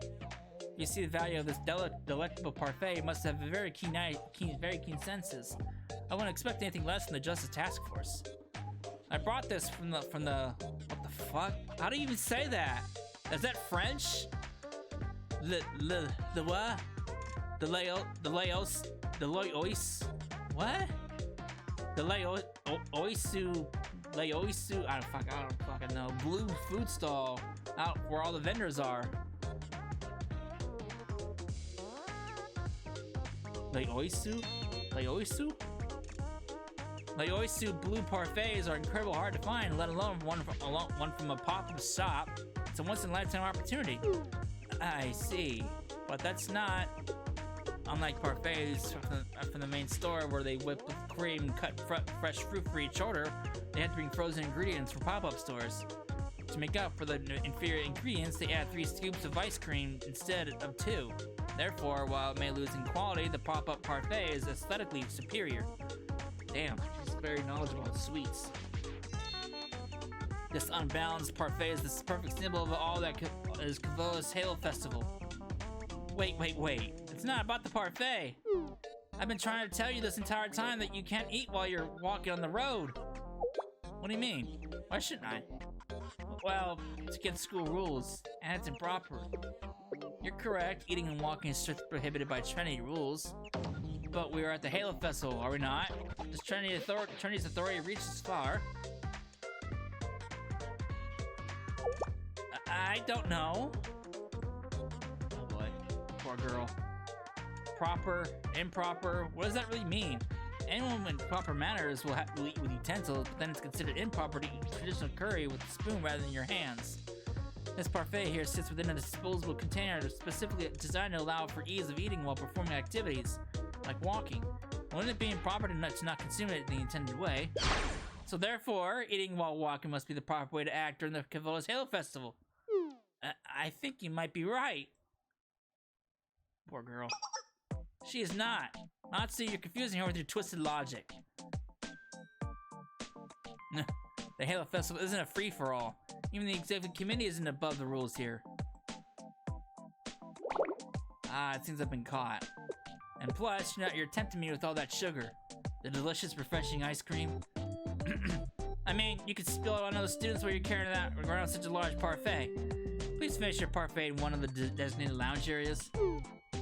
If you see the value of this delectable parfait, you must have a very keen senses. I wouldn't expect anything less from the Justice Task Force. I brought this from the what the fuck? How do you even say that? Is that French? The what? The Leois? What? The Leoisu, I don't fucking know. Blue food stall out where all the vendors are. Leoisu blue parfaits are incredibly hard to find, let alone one from a pop-up shop. It's a once-in-a-lifetime opportunity. I see, but that's not unlike parfaits from the main store where they whip with cream and cut fresh fruit for each order. They have to bring frozen ingredients from pop-up stores. To make up for the inferior ingredients, they add 3 scoops of ice cream instead of 2. Therefore, while it may lose in quality, the pop-up parfait is aesthetically superior. Damn, she's very knowledgeable on sweets. This unbalanced parfait is the perfect symbol of all that is Kivotos Halo Festival. Wait. It's not about the parfait. I've been trying to tell you this entire time that you can't eat while you're walking on the road. What do you mean? Why shouldn't I? Well, it's against school rules, and it's improper. You're correct, eating and walking is strictly prohibited by Trinity rules. But we are at the Halo Festival, are we not? Does Trinity's authority reach this far? I don't know. Oh boy, poor girl. Proper, improper, what does that really mean? Anyone with proper manners will eat with utensils, but then it's considered improper to eat traditional curry with a spoon rather than your hands. This parfait here sits within a disposable container specifically designed to allow for ease of eating while performing activities, like walking. Wouldn't it be improper to not consume it in the intended way? So therefore, eating while walking must be the proper way to act during the Kivotos Halo Festival. I think you might be right. Poor girl. She is not. Natsu, you're confusing her with your twisted logic. The Halo Festival isn't a free-for-all. Even the executive committee isn't above the rules here. It seems I've been caught. And plus, you're tempting me with all that sugar. The delicious, refreshing ice cream. I mean, you could spill it on other students while you're carrying that around such a large parfait. Please finish your parfait in one of the designated lounge areas.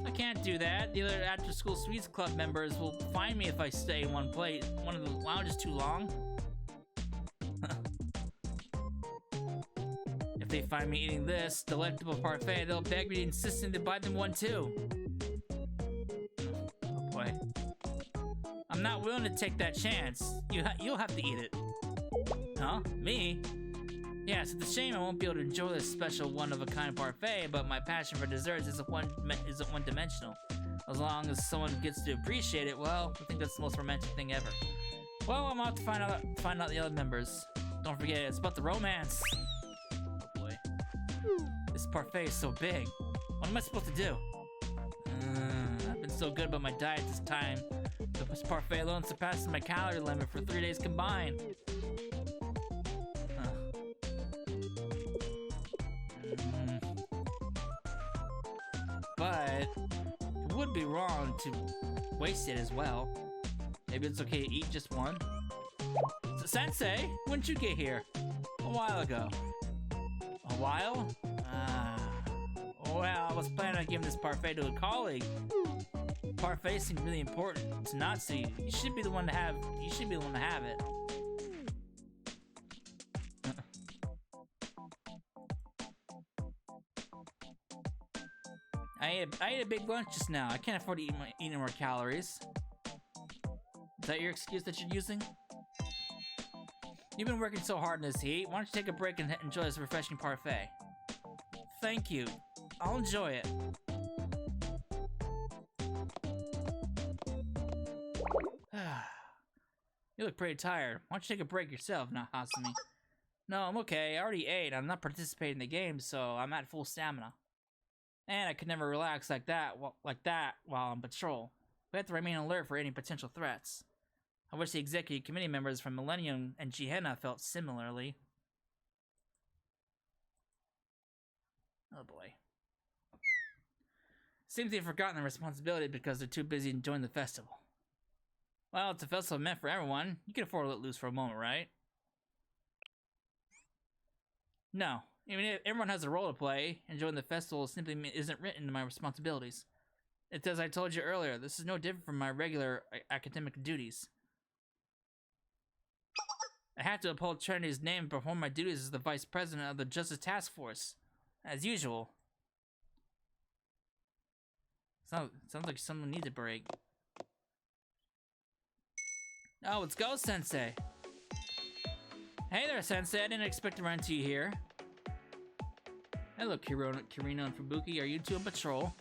I can't do that. The other after-school sweets club members will find me if I stay in one of the lounges too long. If they find me eating this delectable parfait, they'll beg me insisting to buy them one too. Oh boy. I'm not willing to take that chance. You'll have to eat it. Huh? Me? Yes, it's a shame I won't be able to enjoy this special one-of-a-kind parfait, but my passion for desserts isn't one-dimensional. As long as someone gets to appreciate it, well, I think that's the most romantic thing ever. Well, I'm out to find out the other members. Don't forget, it's about the romance. Oh boy. This parfait is so big. What am I supposed to do? I've been so good about my diet this time. This parfait alone surpasses my calorie limit for 3 days combined. But it would be wrong to waste it as well. Maybe it's okay to eat just one. So, Sensei, when did you get here? A while ago. A while? Well, I was planning on giving this parfait to a colleague. Parfait seemed really important to Natsu. You should be the one to have it. I ate a big lunch just now. I can't afford to eat any more calories. Is that your excuse that you're using? You've been working so hard in this heat. Why don't you take a break and enjoy this refreshing parfait? Thank you. I'll enjoy it. You look pretty tired. Why don't you take a break yourself, not Hasumi? No, I'm okay. I already ate. I'm not participating in the game, so I'm at full stamina. And I could never relax like that while on patrol. We have to remain alert for any potential threats. I wish the executive committee members from Millennium and Gehenna felt similarly. Oh boy. Seems they've forgotten their responsibility because they're too busy enjoying the festival. Well, it's a festival meant for everyone. You can afford to let loose for a moment, right? No. Even if everyone has a role to play, enjoying the festival simply isn't written into my responsibilities. It's as I told you earlier, this is no different from my regular academic duties. I have to uphold Trinity's name and perform my duties as the Vice President of the Justice Task Force. As usual. Sounds like someone needs a break. Oh, it's Go Sensei. Hey there, Sensei. I didn't expect to run into you here. Hello, Kirino and Fubuki. Are you two on patrol?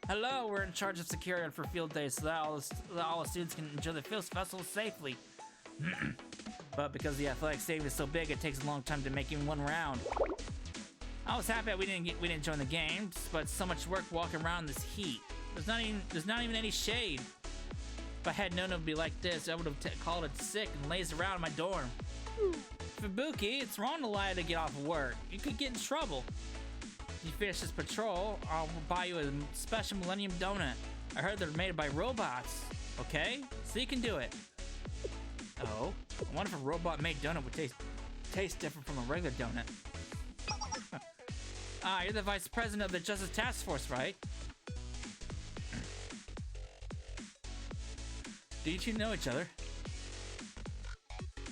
Hello, we're in charge of security for field day so that all the students can enjoy the field festival safely. But because the athletic stadium is so big, it takes a long time to make even one round. I was happy that we didn't join the games, but so much work walking around in this heat. There's not even any shade. If I had known it would be like this, I would have called it sick and lazed around in my dorm. Fubuki, it's wrong to lie to get off of work. You could get in trouble. If you finish this patrol, I'll buy you a special Millennium Donut. I heard they're made by robots. Okay? So you can do it. Oh? I wonder if a robot-made donut would taste different from a regular donut. Ah, you're the Vice President of the Justice Task Force, right? Do you two know each other?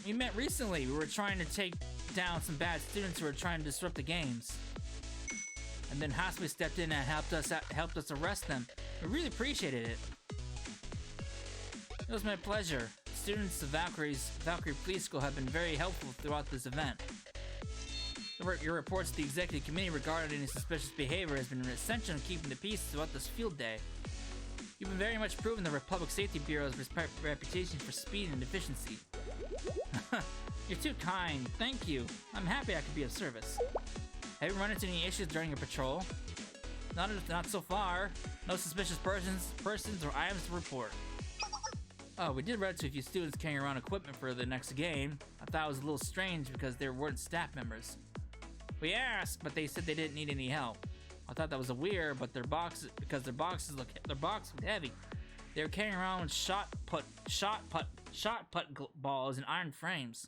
We met recently. We were trying to take down some bad students who were trying to disrupt the games. And then Hasmi stepped in and helped us arrest them. We really appreciated it. It was my pleasure. Students of Valkyrie Police School have been very helpful throughout this event. Your reports to the executive committee regarding any suspicious behavior has been essential in keeping the peace throughout this field day. You've been very much proven the Republic Safety Bureau's reputation for speed and efficiency. You're too kind. Thank you. I'm happy I could be of service. Have you run into any issues during your patrol? Not so far. No suspicious persons or items to report. Oh, we did run into a few students carrying around equipment for the next game. I thought it was a little strange because they weren't staff members. We asked, but they said they didn't need any help. I thought that was weird, but their boxes looked heavy. They were carrying around shot put balls and iron frames.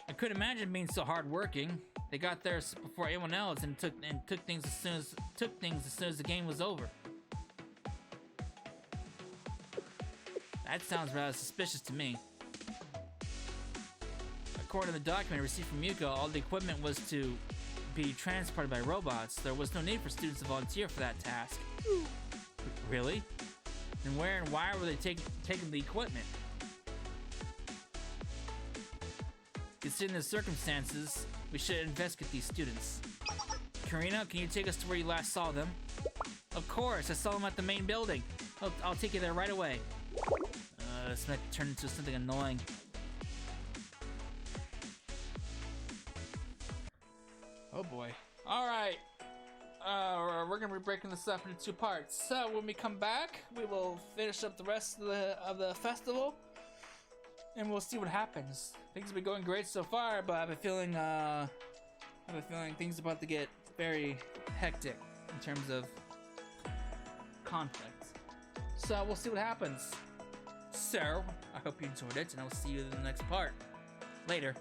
I couldn't imagine being so hardworking. They got there before anyone else and took things as soon as the game was over. That sounds rather suspicious to me. According to the document received from Yuko, all the equipment was to be transported by robots. There was no need for students to volunteer for that task. Really? And where and why were they taking the equipment? Considering the circumstances, we should investigate these students. Karina, can you take us to where you last saw them? Of course, I saw them at the main building. I'll take you there right away. This might turn into something annoying. Oh boy. Alright. We're gonna be breaking this up into two parts. So when we come back, we will finish up the rest of the festival. And we'll see what happens. Things have been going great so far, but I have a feeling things are about to get very hectic in terms of conflict. So we'll see what happens. So I hope you enjoyed it, and I'll see you in the next part. Later.